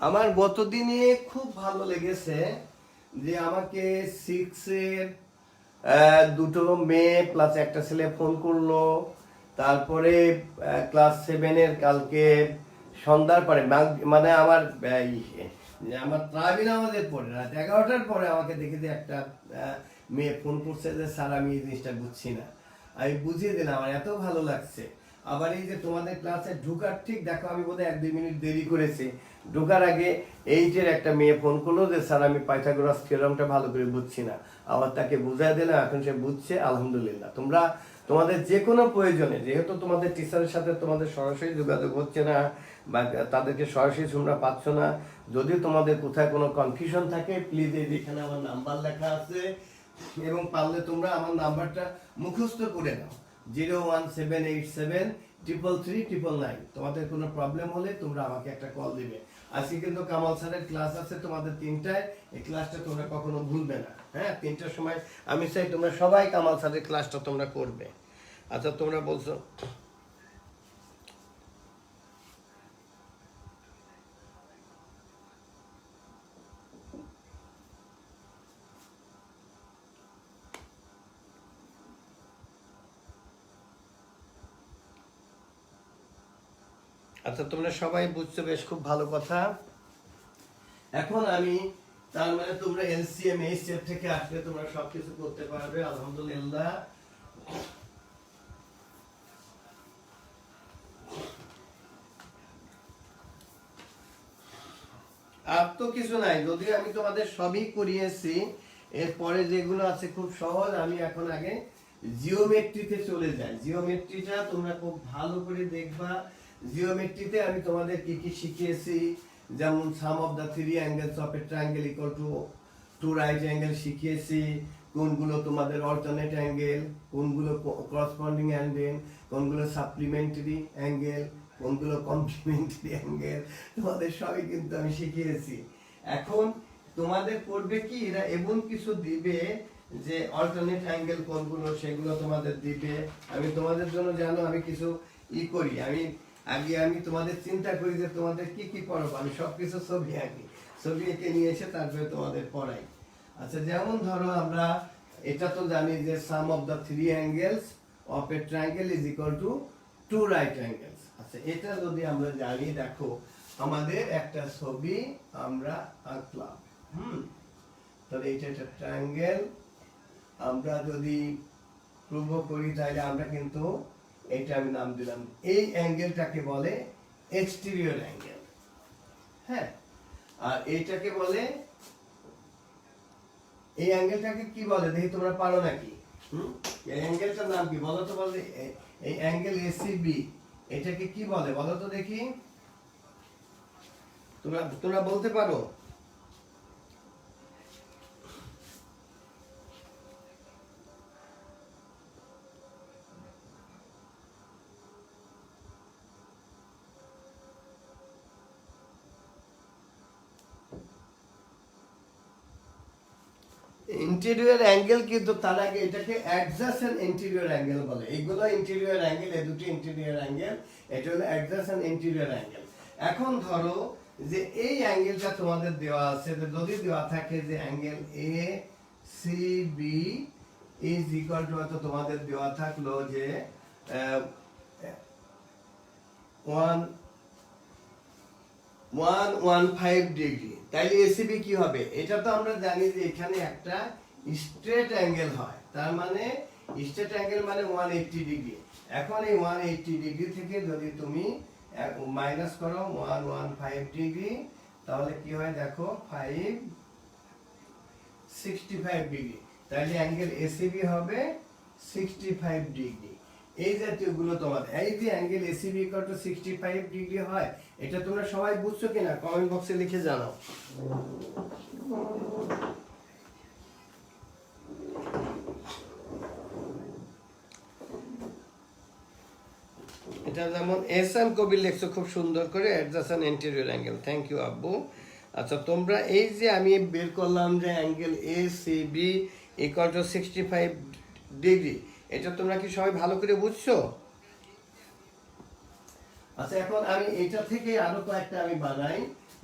A: আমার গতদিনে খুব ভালো লেগেছে যে আমাকে 6-এর দুটো মেয়ে প্লাস একটা ছেলে ফোন করলো, তারপরে ক্লাস 7-এর কালকে সন্ধ্যার পরে মানে আমার আমার ট্রাইবিন আমাদের পরে রাত 11টার পরে আমাকে দেখে যে একটা মেয়ে ফোন করছে যে স্যার আমি এই জিনিসটা বুঝছি না, আমি বুঝিয়ে দিলাম, আমার এত ভালো লাগছে। আবার এই যে তোমাদের ক্লাসে ঢুকার ঠিক দেখো আমি বোধহয় 1-2 মিনিট দেরি করেছি, ঢোকার আগে 8-এর একটা মেয়ে ফোন করলো যে স্যার আমি পাইথাগোরাস থিওরামটা ভালো করে বুঝছি না, আবার তাকে বুঝাই দিলাম, এখন সে বুঝছে আলহামদুলিল্লাহ। তোমরা তোমাদের যে কোনো প্রয়োজনে, যেহেতু তোমাদের টিচারের সাথে তোমাদের সরাসরি যোগাযোগ হচ্ছে না বা তাদেরকে সরাসরি তোমরা পাচ্ছ না, যদি তোমাদের কোথায় কোনো কনফিউশন থাকে প্লিজ এই যেখানে আমার নাম্বার লেখা আছে, এবং পারলে তোমরা আমার নাম্বারটা মুখস্থ করে নাও 01787333939। তোমাদের কোনো প্রবলেম হলে তোমরা আমাকে একটা কল দিবে। আজকে কিন্তু কামাল স্যারের ক্লাস আছে তোমাদের 3টায়, এই ক্লাসটা তোমরা কখনো ভুলবে না। হ্যাঁ, 3টার সময় আমি চাই তোমরা সবাই কামাল স্যারের ক্লাসটা তোমরা করবে। আচ্ছা তোমরা বলছো আচ্ছা তোমরা সবাই বুঝছো, বেশ খুব ভালো কথা। এখন আমি তার মানে তোমরা এলসিএম এইচসিএফ থেকে আসলে তোমরা সবকিছু করতে পারবে আলহামদুলিল্লাহ। আর তো কিছু নাই, যদিও আমি তোমাদের সবই করিয়েছি, এরপরে যেগুলো আছে খুব সহজ। আমি এখন আগে জিওমেট্রিতে চলে যাই। জিওমেট্রিটা তোমরা খুব ভালো করে দেখবা। জিওমেট্রিতে আমি তোমাদের কি কি শিখিয়েছি, যেমন sum of the three angles of a triangle equal to 2 right angle শিখিয়েছি, কোনগুলো তোমাদের অল্টারনেট অ্যাঙ্গেল, কোনগুলো করসপন্ডিং অ্যাঙ্গেল, কোনগুলো সাপ্লিমেন্টারি অ্যাঙ্গেল, কোনগুলো কমপ্লিমেন্টারি অ্যাঙ্গেল, তোমাদের সবই কিন্তু আমি শিখিয়েছি। এখন তোমাদের পড়বে কি, এরা এমন কিছু দিবে যে অল্টারনেট অ্যাঙ্গেল কোনগুলো সেগুলো তোমাদের দিবে। আমি তোমাদের জন্য জানো আমি কিছু করি, আমি তোমাদের চিন্তা করি যে তোমাদের কি কি পড়াবো, আমি সবকিছু ছবি আঁকি, ছবি এঁকে নিয়ে এসে তারপরে তোমাদের পড়াই। আচ্ছা যেমন ধরো আমরা এটা তো জানি যে sum of the three angles of a triangle is equal to 2 right angles. আচ্ছা এটা যদি আমরা জানি, দেখো আমাদের একটা ছবি আমরা আঁকলাম, তাহলে এটা একটা ট্রায়াঙ্গেল, আমরা যদি প্রুভ করি তাহলে আমরা কিন্তু এটা আমি নাম দিলাম, এই অ্যাঙ্গেলটাকে বলে এক্সটেরিয়র অ্যাঙ্গেল। হ্যাঁ, আর এইটাকে বলে, এই অ্যাঙ্গেলটাকে কি বলে দেখি তোমরা পারো নাকি? এই অ্যাঙ্গেলটার নাম কি বলো তো? বলে এই অ্যাঙ্গেল এসিবি, এটাকে কি বলে বলো তো দেখি, তোমরা বলতে পারো? ইন্টেরিয়র অ্যাঙ্গেল, কিন্তু তার আগে এটাকে অ্যাডজাসেন্ট ইন্টেরিয়র অ্যাঙ্গেল বলে। এইগুলো ইন্টেরিয়র অ্যাঙ্গেল, এই দুটি ইন্টেরিয়র অ্যাঙ্গেল, এটা হলো অ্যাডজাসেন্ট ইন্টেরিয়র অ্যাঙ্গেল। এখন ধরো যে এই অ্যাঙ্গেলটা তোমাদের দেওয়া আছে, যদি দেওয়া থাকে যে angle A C B is equal to হয়তো তোমাদের দেওয়া থাকলো যে 115 ডিগ্রি, তাইলে এসিবি কি হবে? এটা তো আমরা জানি যে এখানে একটা স্ট্রেট অ্যাঙ্গেল হয়, তার মানে স্ট্রেট অ্যাঙ্গেল মানে 180 ডিগ্রি। এখন এই 180 ডিগ্রি থেকে যদি তুমি মাইনাস করো 115 ডিগ্রি, তাহলে কি হয় দেখো 65 ডিগ্রি, তাহলে অ্যাঙ্গেল এসিবি হবে 65 ডিগ্রি। এই জাতীয়গুলো তোমাদের, এই যে angle ACB equal to 65 degree হয়, এটা তোমরা সবাই বুঝছো কিনা কমেন্ট বক্সে লিখে জানাও। এটা যেমন এস এম কবির লেখছো খুব সুন্দর করে, adjacent interior angle. Thank you আব্বু। আচ্ছা, তোমরা এই যে আমি বের করলাম যে angle A C B equal to 65 degree, এটা তোমরা কি সবাই ভালো করে বুঝছো? আচ্ছা, এখন আমি এটা থেকে আরো কয়েকটা আমি বানাই।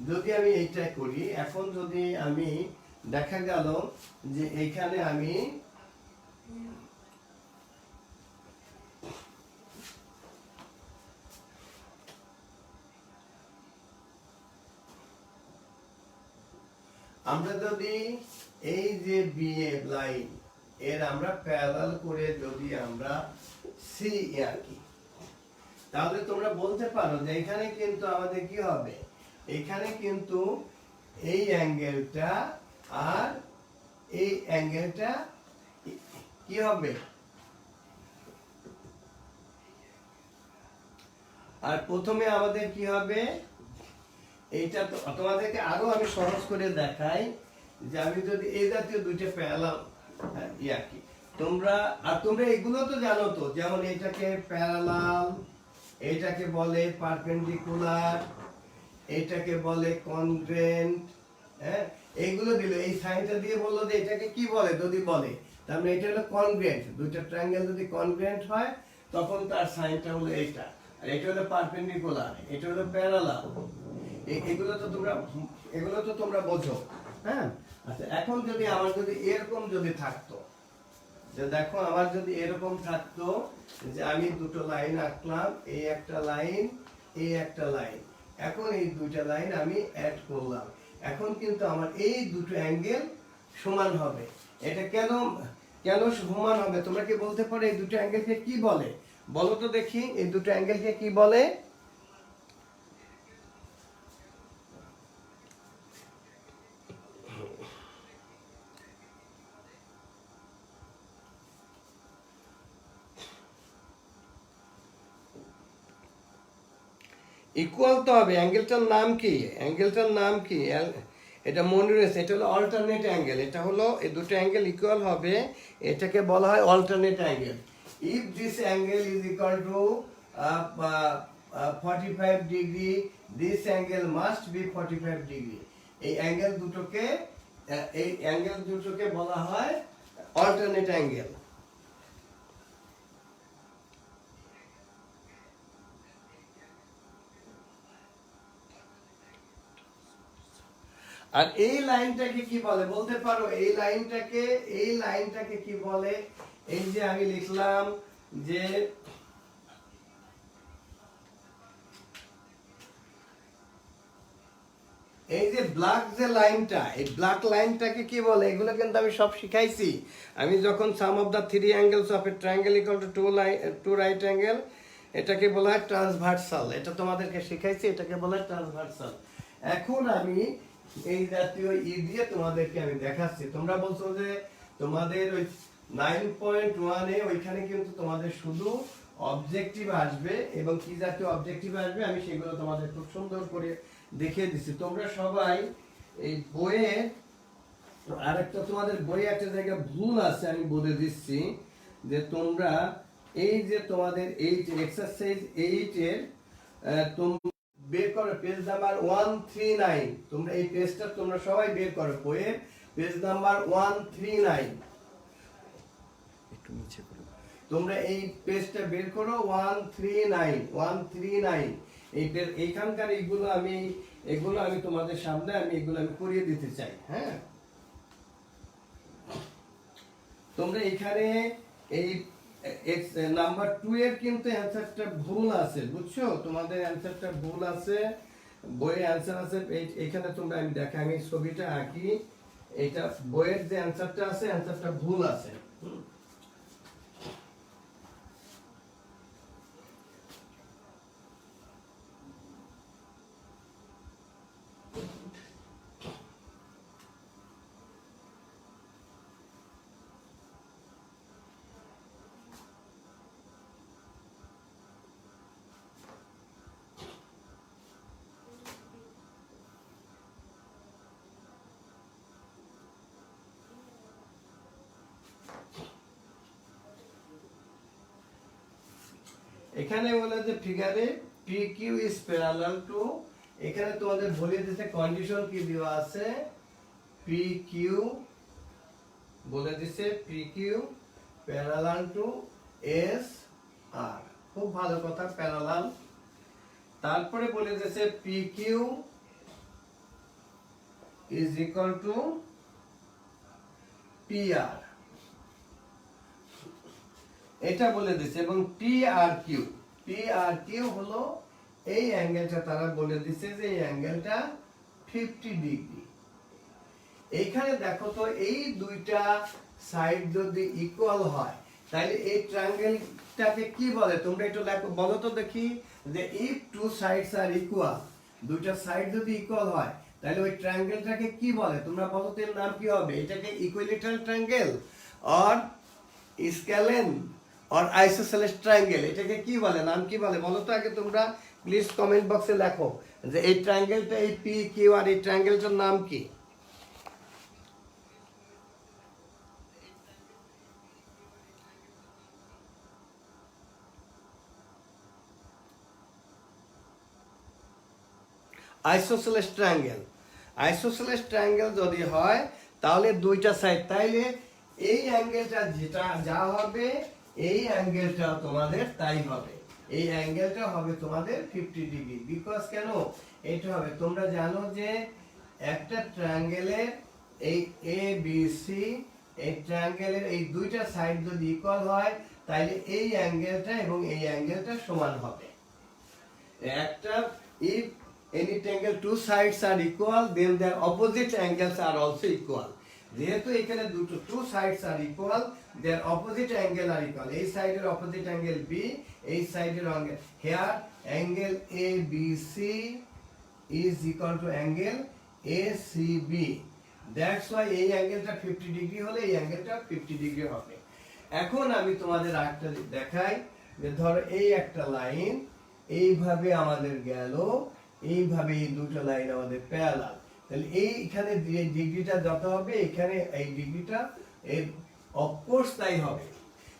A: যদি আমি এইটা করি, এখন যদি আমি দেখা গেল যে এইখানে আমি আমরা যদি এই যে বিএ লাইন এর আমরা প্যারালাল করে যদি আমরা সি আঁকি, তাহলে তোমরা বলতে পারো যে এখানে কিন্তু আমাদের কি হবে, এখানে কিন্তু এই অ্যাঙ্গেলটা আর এই অ্যাঙ্গেলটা কি হবে, আর প্রথমে আমাদের কি হবে, এইটা তোমাদেরকে আরো আমি সহজ করে দেখাই যে আমি যদি এই জাতীয় দুইটা প্যারালাল আঁকি, তোমরা এগুলো তো জানো তো, যেমন এটাকে প্যারালাল, এটাকে বলে পারপেন্ডিকুলার, এটাকে বলে কনগ্রেন্ট। হ্যাঁ, এইগুলো দিলে এই সাইনটা দিয়ে বললো যে এটাকে কি বলে, যদি বলে তার মানে এটা হলো কনগ্রেন্ট। দুইটা ট্রায়াঙ্গেল যদি কনগ্রেন্ট হয় তখন তার সাইনটা হলো এইটা, আর এটা হলো পারপেন্ডিকুলার, এটা হলো প্যারালাল। এগুলো তো তোমরা বোঝো। হ্যাঁ, আচ্ছা, এখন যদি আমার যদি এরকম যদি থাকতো, যে দেখো আমার যদি এরকম থাকতো যে আমি দুটো লাইন আঁকলাম, এই একটা লাইন, এই একটা লাইন, এখন এই দুইটা লাইন আমি অ্যাড করলাম, এখন কিন্তু আমার এই দুটো অ্যাঙ্গেল সমান হবে। এটা কেন সমান হবে তোমরা কি বলতে পারো? এই দুটো অ্যাঙ্গেলকে কি বলে বলো তো দেখি, এই দুটো অ্যাঙ্গেলকে কি বলে? ইকুয়াল তো হবে, অ্যাঙ্গেলটার নাম কি? এটা মনে রয়েছে, এটা হলো অল্টারনেট অ্যাঙ্গেল। এটা হলো এই দুটো অ্যাঙ্গেল ইকুয়াল হবে, এটাকে বলা হয় alternate angle. If this angle is equal two 45 degree, this angle must B 45 degree. এই অ্যাঙ্গেল দুটোকে বলা হয় অল্টারনেট অ্যাঙ্গেল। আর এই লাইনটাকে কি বলে বলতে পারো? এই লাইনটাকে কি বলে? এই যে আমি লিখলাম যে এই যে ব্ল্যাক যে লাইনটা, এই ব্ল্যাক লাইনটাকে কি বলে? এগুলো কিন্তু আমি সব শিখাইছি। আমি যখন sum of the three angles of a triangle equal to two right angle, এটাকে বলা হয় ট্রান্সভার্সাল। এটা তোমাদেরকে শিখাইছি, এটাকে বলা হয় ট্রান্সভার্সাল। এখন আমি এই জাতীয় দিয়ে তোমাদেরকে আমি দেখাচ্ছি। তোমরা বলছো যে তোমাদের ওই 9.1 ওইখানে কিন্তু তোমাদের শুধু অবজেক্টিভ আসবে, এবং কি জাতীয় অবজেক্টিভ আসবে আমি সেগুলো তোমাদের খুব সুন্দর করে দেখিয়ে দিচ্ছি। তোমরা সবাই এই বইয়ে আরেকটা, তোমাদের বইয়ে একটা জায়গা ভুল আছে, আমি বলে দিচ্ছি যে তোমরা এই যে তোমাদের এই এক্সারসাইজ 8 এর বের করো পেজ নাম্বার 139। তোমরা এই পেজটা তোমরা সবাই বের করো, বইয়ের পেজ নাম্বার 139। একটু নিচে করো, তোমরা এই পেজটা বের করো 139। এইখানকার এগুলো আমি তোমাদের সামনে আমি করিয়ে দিতে চাই। হ্যাঁ, তোমরা এখানে এই নাম্বার 2 এর কিন্তু অ্যানসারটা ভুল আছে, বুঝছো? তোমাদের অ্যানসারটা ভুল আছে, বইয়ে অ্যানসার আছে এইখানে। তোমরা আমি দেখাই, আমি ছবিটা আঁকি। এটা বইয়ের যে অ্যানসারটা আছে, অ্যানসারটা ভুল আছে। এখানে বলে যে ফিগারে PQ is parallel to, এখানে তোমাদের বলে দিতে কন্ডিশন কি দেওয়া আছে, PQ বলে দিছে PQ parallel to SR, খুব ভালো কথা, প্যারালাল। তারপরে বলে দিছে PQ is equal to PR, এটা বলে দিছে। এবং PRQ হলো এই অ্যাঙ্গেলটা, তারা বলে দিছে যে এই অ্যাঙ্গেলটা 50 ডিগ্রি। এইখানে দেখো তো, এই দুইটা সাইড যদি ইকুয়াল হয় তাহলে এই ট্রায়াঙ্গেলটাকে কি বলে? তোমরা একটু লেখো, বলো তো দেখি, যে if two sides are equal, দুইটা সাইড যদি ইকুয়াল হয় তাহলে ওই ট্রায়াঙ্গেলটাকে কি বলে? তোমরা বলো তো, এর নাম কি হবে? এটাকে ইকুইলেটারাল ট্রায়াঙ্গেল অর স্কেলেন और आइसोसेलेस ट्रायंगल, এটাকে কি বলে, নাম কি বলে বলো তো আগে তোমরা প্লিজ কমেন্ট বক্সে লেখো যে এই ট্রায়াঙ্গেলটা, এই PQ আর এই ট্রায়াঙ্গেলটার নাম কি? আইসোসেলেস ট্রায়াঙ্গেল। আইসোসেলেস ট্রায়াঙ্গেল যদি হয় তাহলে দুইটা সাইড, তাইলে এই অ্যাঙ্গেলটা যেটা যা হবে, এই অ্যাঙ্গেলটা তোমাদের তাই হবে। এই অ্যাঙ্গেলটা হবে তোমাদের 50 ডিগ্রি। বিকজ কেন এটা হবে? তোমরা জানো যে একটা ট্রায়াঙ্গেলের এই ABC, এই ট্রায়াঙ্গেলের এই দুইটা সাইড যদি ইকুয়াল হয় তাহলে এই অ্যাঙ্গেলটা এবং এই অ্যাঙ্গেলটা সমান হবে। একটা if any triangle two sides are equal then their opposite angles are also equal, যেহেতু এখানে দুটো two sides are equal, there opposite angle R equal. এই সাইডের অপোজিট অ্যাঙ্গেল B, এই সাইডের angle, here angle ABC is equal to angle ACB, that's why এই অ্যাঙ্গেলটা 50 degree হলে এই অ্যাঙ্গেলটা 50 ডিগ্রি হবে। এখন আমি তোমাদের আরেকটা দেখাই, যে ধরো এই একটা লাইন এইভাবে আমাদের গেল, এইভাবে এই দুটো লাইন আমাদের প্যারালাল, তাহলে এইখানে যে ডিগ্রিটা যত হবে এখানে এই ডিগ্রিটা এর অফকোর্স তাই হবে।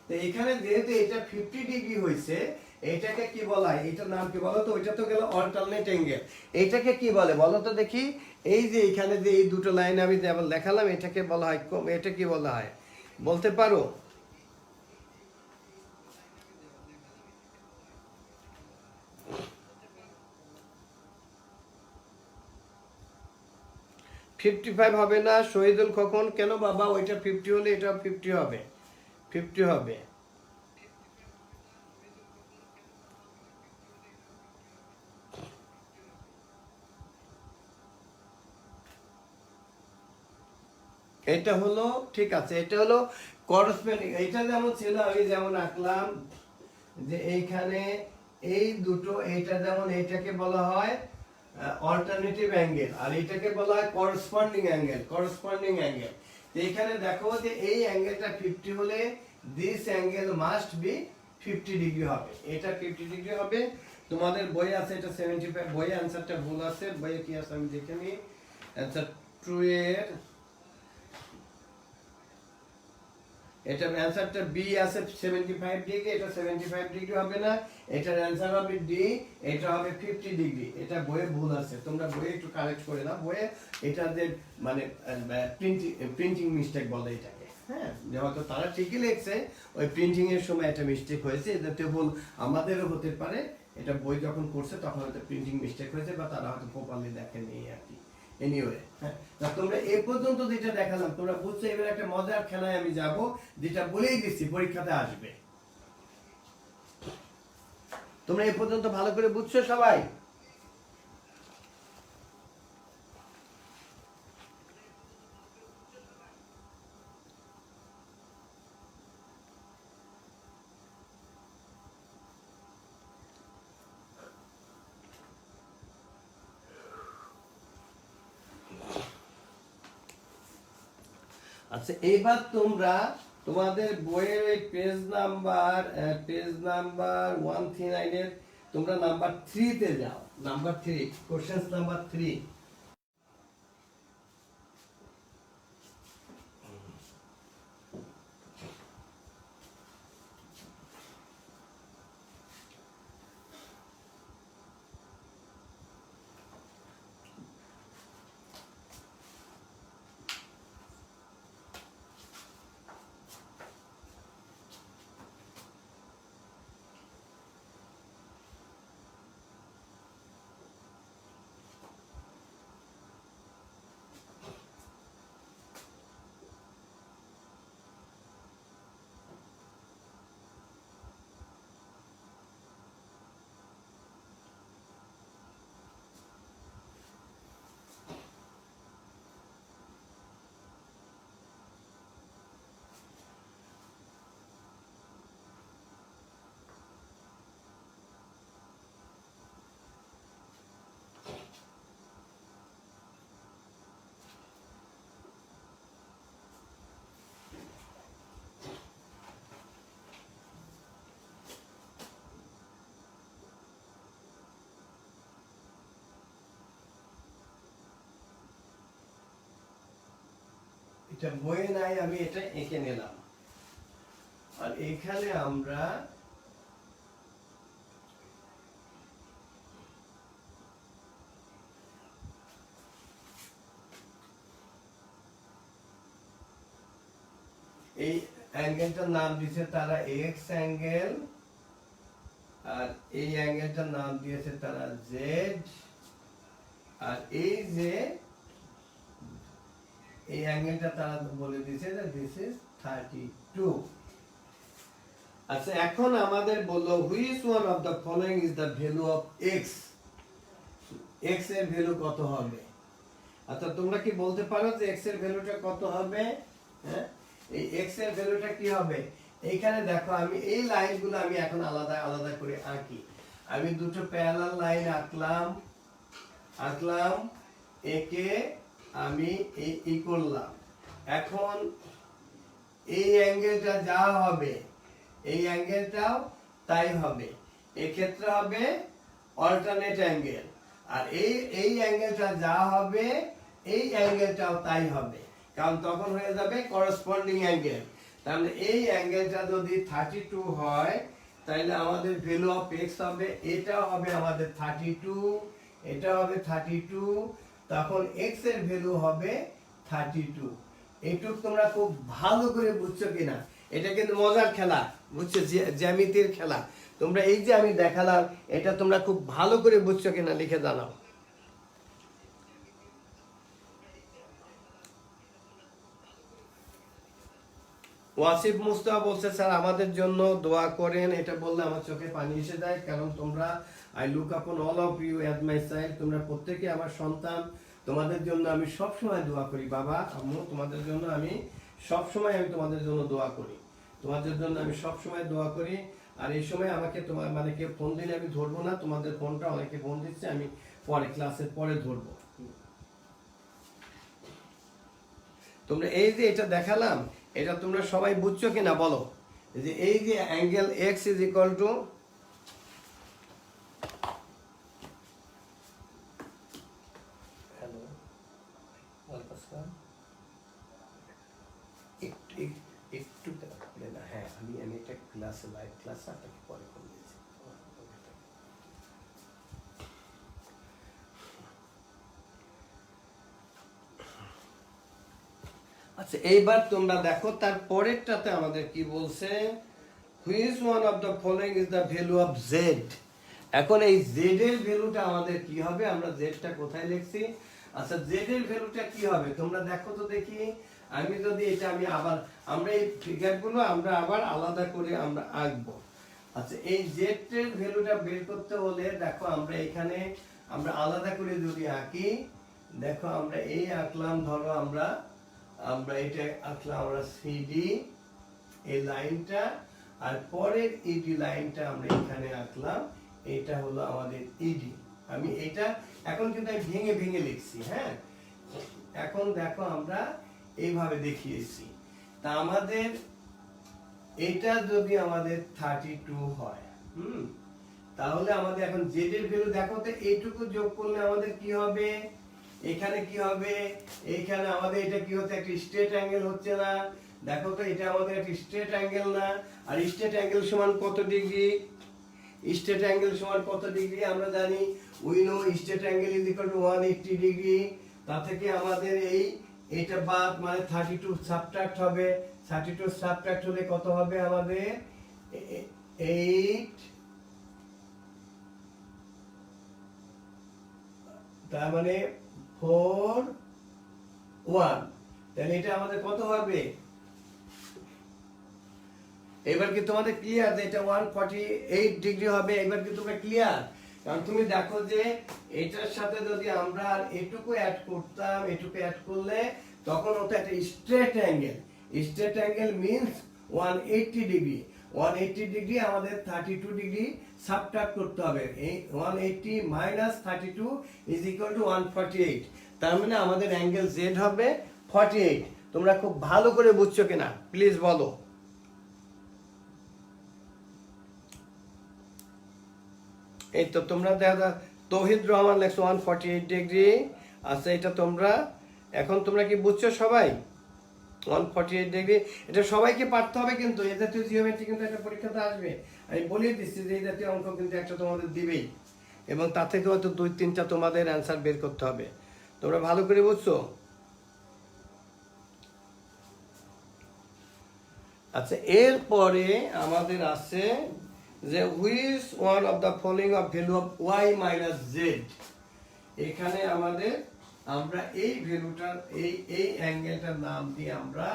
A: তো এখানে যেহেতু এটা 50 ডিগ্রি হয়েছে, এটাকে কি বলা হয়? এটার নাম কি বলো তো? ওইটা তো গেল অল্টারনেট অ্যাঙ্গেল। এটাকে কি বলে বলো তো দেখি? এই যে এখানে যে এই দুটো লাইন আমি যেমন দেখালাম, এটাকে বলা হয়, এটা কি বলা হয় বলতে পারো? $55 হবে না শহীদুল খোকন? কেন বাবা? ওইটা 50 হলে এটা 50 হবে, 50 হবে। এটা হলো ঠিক আছে, এটা হলো করসপন্ডিং। এটা যেমন ছিল, আমি যেমন আঁকলাম যে এইখানে এই দুটো, এইটা যেমন এইটাকে বলা হয় অল্টারনেটিভ অ্যাঙ্গেল, আর এটাকে বলা হয় করসপন্ডিং অ্যাঙ্গেল, করসপন্ডিং অ্যাঙ্গেল। এখানে দেখো যে এই অ্যাঙ্গেলটা 50 হলে this angle must B 50 degree হবে, এটা 50 ডিগ্রি হবে। তোমাদের বই আছে এটা 75, বইয়ে অ্যানসারটা ভুল আছে। বইয়ে কি আছে আমি দেখে নিই। অ্যানসার 2 এর এটা অ্যানসারটা বি আছে 75 ডিগ্রি, এটা 75 ডিগ্রি হবে না, এটার অ্যানসার হবে ডি, এটা হবে 50 ডিগ্রি। এটা বইয়ে ভুল আছে, তোমরা বইয়ে একটু কারেক্ট করে নাও। বইয়ে এটা যে মানে প্রিন্টিং মিস্টেক বলে এটাকে, হ্যাঁ, যে হয়তো তারা ঠিকই লিখছে, ওই প্রিন্টিং এর সময় একটা মিস্টেক হয়েছে, এটাতে ভুল আমাদেরও হতে পারে। এটা বই যখন করছে তখন হয়তো প্রিন্টিং মিস্টেক হয়েছে, বা তারা হয়তো প্রপারলি দেখেনি আর কি, এনিওয়ে হ্যাঁ, তোমরা এ পর্যন্ত যেটা দেখালাম তোমরা বুঝছো। এবার একটা মজার খেলায় আমি যাব, যেটা বলেই দিচ্ছি পরীক্ষাতে আসবে। তোমরা এ পর্যন্ত ভালো করে বুঝছো সবাই? আচ্ছা, এবার তোমরা তোমাদের বইয়ের ওই পেজ নাম্বার 139 এর তোমরা নাম্বার 3 তে যাও। Number 3, question number 3। এটা বইয়ে নাই, আমি এটা এঁকে নিলাম। আর এখানে আমরা এই অ্যাঙ্গেলটার নাম দিয়েছে তারা এক্স অ্যাঙ্গেল, আর এই অ্যাঙ্গেলটার নাম দিয়েছে তারা জেড, আর এই যে এই অ্যাঙ্গেলটা তারা বলে দিয়েছে যে দিস ইজ 32। আচ্ছা, এখন আমাদের বললো which one of the following is the value of x. X এর ভ্যালু কত হবে? আচ্ছা, তোমরা কি বলতে পারো যে এক্স এর ভ্যালুটা কত হবে? হ্যাঁ, এই এক্স এর ভ্যালুটা কি হবে? এইখানে দেখো, আমি এই লাইনগুলো আমি এখন আলাদা আলাদা করে আঁকি। আমি দুটো প্যারালাল লাইন আঁকলাম, একে আমি এই করলাম। এখন এই অ্যাঙ্গেলটা যা হবে এই অ্যাঙ্গেলটাও তাই হবে। এক্ষেত্রে হবে অল্টারনেট অ্যাঙ্গেল, আর এই অ্যাঙ্গেলটা যা হবে এই অ্যাঙ্গেলটাও তাই হবে, কারণ তখন হয়ে যাবে করসপন্ডিং অ্যাঙ্গেল। তাহলে এই অ্যাঙ্গেলটা যদি 32 হয় তাহলে আমাদের ভ্যালু অফ এক্স হবে, এটাও হবে আমাদের 32, এটা হবে 32, তখন এক্স এর ভ্যালু হবে 32। এইটুক তোমরা খুব ভালো করে বুঝছো কিনা? এটা কিন্তু মজার খেলা, বুঝছো, জ্যামিতির খেলা। তোমরা এই যে আমি দেখালাম এটা তোমরা খুব ভালো করে বুঝছো কিনা লিখে জানাও। ওয়াসিফ মুস্তাফা বলছে স্যার আমাদের জন্য দোয়া করেন। এটা বললে আমার চোখে পানি এসে যায়, কারণ তোমরা, I look upon all of you as my child. তোমরা প্রত্যেকে আমার সন্তান, তোমাদের জন্য আমি সব সময় দোয়া করি। বাবা আম্মু, তোমাদের জন্য আমি সব সময় তোমাদের জন্য দোয়া করি, তোমাদের জন্য আমি সব সময় দোয়া করি। আর এই সময় আমাকে তোমার মানে কেউ ফোন দিলে আমি ধরবো না, তোমাদের ফোনটা অনেকে ফোন দিচ্ছে, আমি পরে ক্লাসের পরে ধরবো। তোমরা এই যে এটা দেখালাম এটা তোমরা সবাই বুঝছো কিনা বলো? যে এই যে angle x is equal two একটু না, হ্যাঁ আমি একটা ক্লাসে লাইভ ক্লাসে আপনাকে পরে ফোন দিয়েছি। আচ্ছা, এইবার তোমরা দেখো তার পরেরটাতে আমাদের কি বলছে, which one of the following is the value of Z. এখন এই জেড এর ভ্যালুটা আমাদের কি হবে? আমরা জেডটা কোথায় লিখছি? আচ্ছা জেড এর ভ্যালুটা কি হবে তোমরা দেখো তো দেখি। আমি যদি এটা আমরা এই ফিগারগুলো আমরা আবার আলাদা করে আমরা আঁকবো। আচ্ছা এই জেড এর ভ্যালুটা বের করতে হলে দেখো আমরা এখানে আমরা আলাদা করে যদি আঁকি, দেখো আমরা এই আঁকলাম, ধরো আমরা এটা আঁকলাম আমরা সিডি এই লাইনটা, আর পরের ইডি লাইনটা আমরা এখানে আঁকলাম, এটা হলো আমাদের ইডি। আমি এটা এখন কিন্তু আমি ভেঙে ভেঙে লিখছি, হ্যাঁ। এখন দেখো আমরা এইভাবে দেখিয়েছি। তা আমাদের এটা যদি আমাদের 32 হয়, তাহলে আমাদের এখন জেড এর ভ্যালু দেখো তো, এইটুকু যোগ করলে আমাদের কি হবে, এখানে কি হবে, এইখানে আমাদের এটা কি হচ্ছে, একটা স্ট্রেট অ্যাঙ্গেল হচ্ছে না। দেখো তো এটা আমাদের একটা স্ট্রেট অ্যাঙ্গেল না, আর স্ট্রেট অ্যাঙ্গেল সমান কত ডিগ্রি, স্ট্রেট অ্যাঙ্গেল সমান কত ডিগ্রি আমরা জানি, we know straight angle is equal two 180 degree. তা থেকে আমাদের এইটা বাদ মানে 32 সাবট্রাক্ট হবে, 32 সাবট্রাক্ট হলে কত হবে আমাদের 8, তার মানে 4 1, তাহলে এটা আমাদের কত হবে। এবার কি তোমাদের ক্লিয়ার যে এটা 148 ডিগ্রি হবে। এবার কি তোমরা ক্লিয়ার, কারণ তুমি দেখো যে এটার সাথে যদি আমরা আর এটুকু অ্যাড করতাম, এটুকু অ্যাড করলে তখন হতো একটা straight angle. Straight angle means 180 degree. 180 degree আমাদের 32 ডিগ্রি সাবট্রাক্ট করতে হবে। এই 180 মাইনাস 32 ইজ ইকুয়াল টু 148। তার মানে আমাদের অ্যাঙ্গেল জেড হবে 48। তোমরা খুব ভালো করে বুঝছো কিনা প্লিজ বলো। এই তো তোমরা দেখো তৌহিদ রহমান লেখছো 148 ডিগ্রি। আচ্ছা এটা তোমরা এখন তোমরা কি বুঝছো সবাই 148 ডিগ্রি? এটা সবাইকে পারতে হবে, কিন্তু এই জাতীয় জিওমেট্রি কিন্তু একটা পরীক্ষাতে আসবে। আমি বলিয়ে দিচ্ছি যে এই জাতীয় অঙ্ক কিন্তু একটা তোমাদের দিবেই, এবং তা থেকে হয়তো 2-3টা তোমাদের অ্যান্সার বের করতে হবে। তোমরা ভালো করে বুঝছো? আচ্ছা এরপরে আমাদের আছে যে which one of the following of value of Y minus Z. এখানে আমাদের আমরা এই ভ্যালুটার এই অ্যাঙ্গেলটার নাম দিয়ে আমরা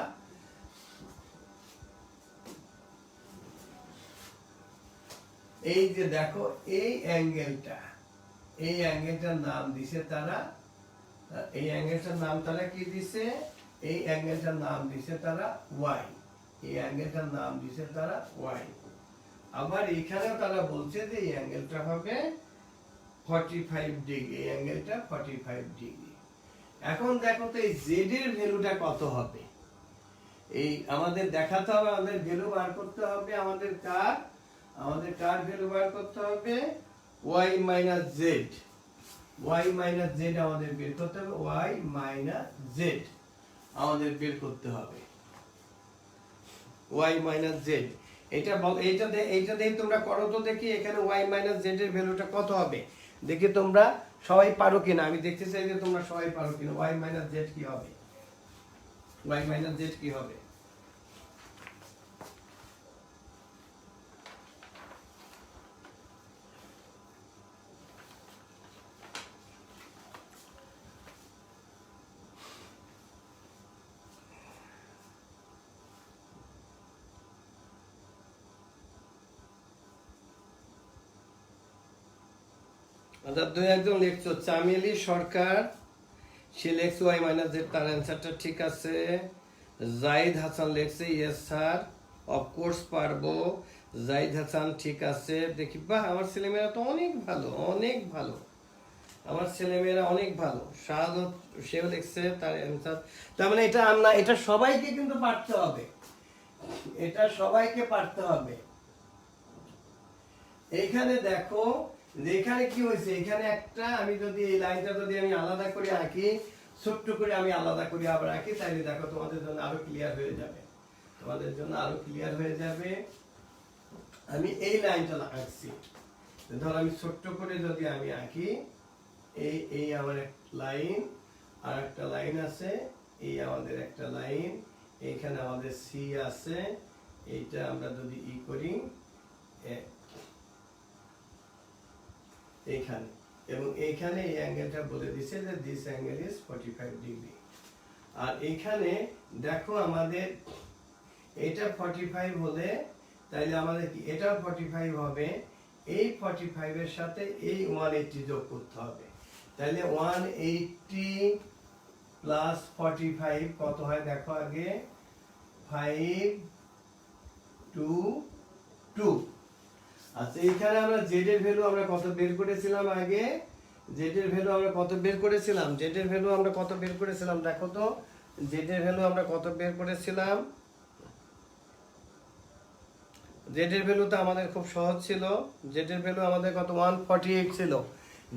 A: এই যে দেখো এই অ্যাঙ্গেলটার নাম দিছে তারা, এই অ্যাঙ্গেলটার নাম তারা কি দিছে, এই অ্যাঙ্গেলটার নাম দিছে তারা ওয়াই। এই অ্যাঙ্গেলটার নাম দিছে তারা ওয়াই। আবার এখানেও তারা বলছে যে এই অ্যাঙ্গেলটা হবে 45 ডিগ্রি, এই অ্যাঙ্গেলটা 45 ডিগ্রি। এখন দেখো তো এই জেড এর ভ্যালুটা কত হবে, এই আমাদের দেখাতে হবে, আমাদের ভ্যালু বার করতে হবে, আমাদের কার ভ্যালু বার করতে হবে, y minus Z. y minus Z আমাদের বের করতে হবে, y মাইনাস জেড আমাদের বের করতে হবে, y মাইনাস জেড। এটা দিয়ে তোমরা করো তো দেখি, এখানে y মাইনাস জেড এর ভ্যালুটা কত হবে দেখি তোমরা সবাই পারো কিনা। আমি দেখতে চাই যে তোমরা সবাই পারো কিনা। y মাইনাস জেড কি হবে, y মাইনাস জেড কি হবে? একজন লিখছো চামেলি সরকার, সে লেখছে ওয়াই মাইনাস জেড, তার অ্যান্সারটা ঠিক আছে। জাহিদ হাসান লেখছে ইয়েস স্যার অফকোর্স পারবো। জাহিদ হাসান ঠিক আছে। দেখি বাহ আমার ছেলেমেয়েরা তো অনেক ভালো, অনেক ভালো, আমার ছেলেমেয়েরা অনেক ভালো। শাহাদত সেও লিখছে তার অ্যান্সার। তার মানে এটা সবাইকে কিন্তু পারতে হবে, এটা সবাইকে পারতে হবে। এইখানে দেখো এখানে কি হয়েছে, এখানে একটা আমি যদি এই লাইনটা যদি আমি আলাদা করে আঁকি, ছোট্ট করে আমি আলাদা করে আবার আঁকি, তাহলে দেখো তোমাদের জন্য আরো ক্লিয়ার হয়ে যাবে, তোমাদের জন্য আরো ক্লিয়ার হয়ে যাবে। আমি এই লাইনটা আঁকছি, ধর আমি ছোট্ট করে যদি আমি আঁকি, এই আমার একটা লাইন, আর একটা লাইন আছে, এই আমাদের একটা লাইন, এইখানে আমাদের সি আছে, এইটা আমরা যদি করি এইখানে, এবং এইখানে এই অ্যাঙ্গেলটা বলে দিছে যে দিস অ্যাঙ্গেল ইজ 45 ডিগ্রি। আর এইখানে দেখো আমাদের এটা 45 হলে তাইলে আমাদের কি এটাও 45 হবে, এই 45 এর সাথে এই 180 যোগ করতে হবে, তাহলে 180 প্লাস 45 কত হয় দেখো আগে, 5 2 2। আচ্ছা এইখানে আমরা জেড এর ভ্যালু আমরা কত বের করেছিলাম আগে, জেড এর ভ্যালু আমরা কত বের করেছিলাম, জেড এর ভ্যালু আমরা কত বের করেছিলাম দেখো তো, জেড এর ভ্যালু আমরা কত বের করেছিলাম, জেড এর ভ্যালু তো আমাদের খুব সহজ ছিল, জেড এর ভ্যালু আমাদের কত 148 ছিল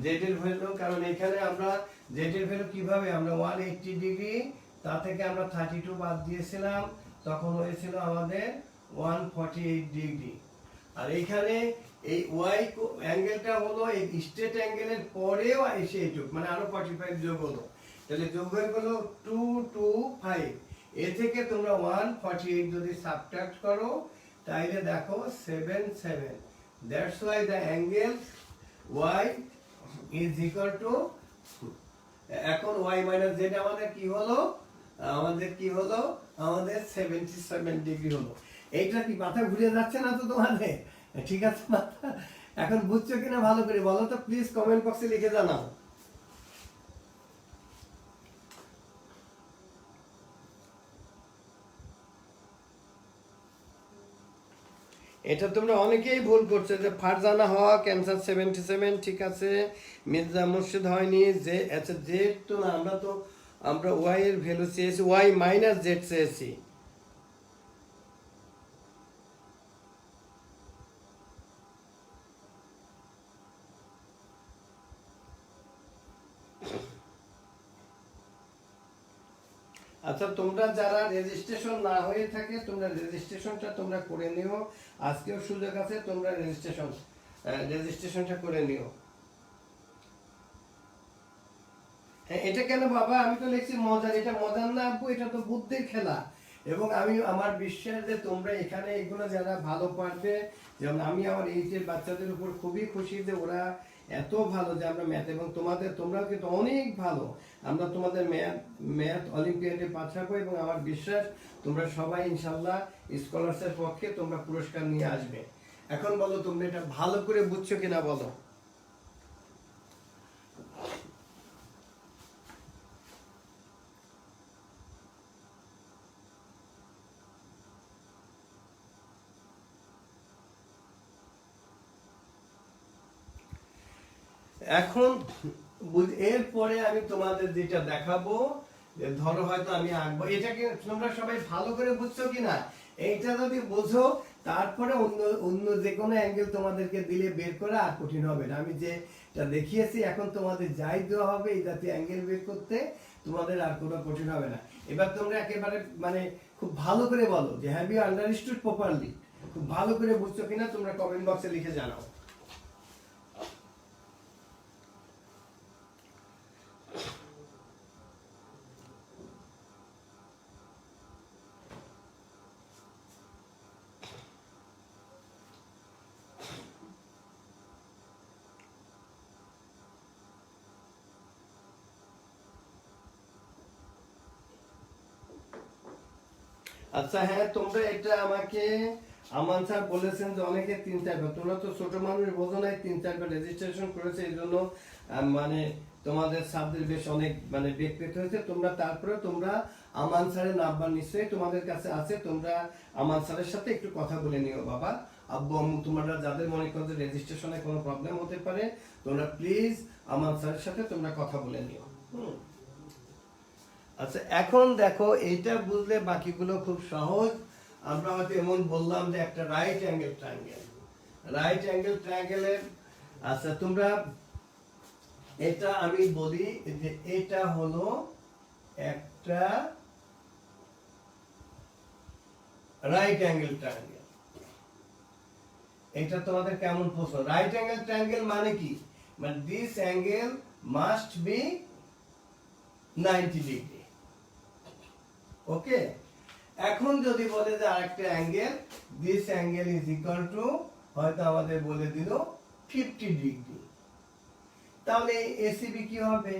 A: জেড এর ভ্যালু, কারণ এখানে আমরা জেড এর ভ্যালু কিভাবে আমরা 180 ডিগ্রি তা থেকে আমরা 32 বাদ দিয়েছিলাম, তখন হয়েছিল আমাদের 148 ডিগ্রি। আর এইখানে এই ওয়াই অ্যাঙ্গেলটা হলো এই স্ট্রেট অ্যাঙ্গেলের পরেও এসে এইটুক মানে আরো 45 যোগ হলো, তাহলে যোগ হয়ে গেল 225। এ থেকে তোমরা 148 যদি সাবট্রাক্ট করো তাইলে দেখো 77। That's why the angle y is equal two, এখন y মাইনাস z আমাদের কি হলো, আমাদের 77 ডিগ্রি হলো। এইটা কি মাথা ঘুরে যাচ্ছে না তো তোমাদের? ঠিক আছে মাথা এখন বুঝছো কিনা ভালো করে বলো তো প্লিজ কমেন্ট বক্সে লিখে জানাও। এটা তোমরা অনেকেই ভুল করছো যে ফারজানা হক অ্যান্সার 77, ঠিক আছে। মির্জা মুর্শিদ হয়নি, যে আচ্ছা জেড তো না, আমরা ওয়াই এর ভ্যালু চেয়েছি, ওয়াই মাইনাস জেড চেয়েছি। আচ্ছা তোমরা যারা রেজিস্ট্রেশন না হয়ে থাকে তোমরা রেজিস্ট্রেশনটা তোমরা করে নিও, আজকেও সুযোগ আছে, তোমরা রেজিস্ট্রেশনটা করে নিও। এটা কেন বাবা, আমি তো লিখছি মজার, এটা মজার না আব্বু, এটা তো বুদ্ধির খেলা। এবং আমি আমার বিশ্বাস যে তোমরা এখানে এগুলো যারা ভালো পারবে, যেমন আমি আমার এইচের বাচ্চাদের উপর খুবই খুশি যে ওরা এত ভালো যে আমরা ম্যাথ, এবং তোমরাও কিন্তু অনেক ভালো, আমরা তোমাদের ম্যাথ অলিম্পিয়াডে পাঠাবো এবং আমার বিশ্বাস তোমরা সবাই ইনশাল্লাহ স্কলারশিপের পক্ষে তোমরা পুরস্কার নিয়ে আসবে। এখন বলো তোমরা এটা ভালো করে বুঝছো কিনা বলো। এখন এরপরে আমি তোমাদের যেটা দেখাবো, যে ধরো হয়তো আমি আঁকবো, এটাকে তোমরা সবাই ভালো করে বুঝছো কিনা, এইটা যদি বোঝো তারপরে অন্য যে কোনো অ্যাঙ্গেল তোমাদেরকে দিলে বের করা আর কঠিন হবে না। আমি যেটা দেখিয়েছি এখন তোমাদের যাই দেওয়া হবে এই জাতীয় অ্যাঙ্গেল বের করতে তোমাদের আর কোনো কঠিন হবে না। এবার তোমরা একেবারে মানে খুব ভালো করে বলো যে হ্যাভ ইউ আন্ডারস্টুড প্রপারলি, খুব ভালো করে বুঝছো কিনা তোমরা কমেন্ট বক্সে লিখে জানাও। আচ্ছা হ্যাঁ, তোমরা এটা আমাকে আমান স্যার বলেছেন যে অনেকে 3-4বার, তোমরা তো ছোট মানুষ বোঝো নাই, 3-4বার রেজিস্ট্রেশন করেছে, এই জন্য মানে তোমাদের সাবজেক্ট বেশ অনেক মানে বেগ পেতে হয়েছে। তারপরে তোমরা আমান স্যারের নাম্বার নিশ্চয়ই তোমাদের কাছে আছে, তোমরা আমান স্যারের সাথে একটু কথা বলে নিও বাবা, আব্বু আম্মু তোমরা যাদের মনে করো যে রেজিস্ট্রেশনে কোনো প্রবলেম হতে পারে তোমরা প্লিজ আমান স্যারের সাথে তোমরা কথা বলে নিও। আচ্ছা এখন দেখো এইটা বুঝলে বাকিগুলো খুব সহজ। আমরা হয়তো এমন বললাম যে একটা রাইট অ্যাঙ্গেল ট্রায়াঙ্গেলের, আচ্ছা তোমরা এটা আমি বলি যে এটা হলো একটা রাইট অ্যাঙ্গেল ট্রায়াঙ্গেল। এটা তোমাদের কেমন প্রশ্ন? রাইট অ্যাঙ্গেল ট্রায়াঙ্গেল মানে কি, মানে this angle must be 90 degree. Okay, এখন যদি বলে যে আরেকটা angle, this angle is equal to, হয়তো আমাদের বলে দিল 50 ডিগ্রি। তাহলে এসিবি কি হবে?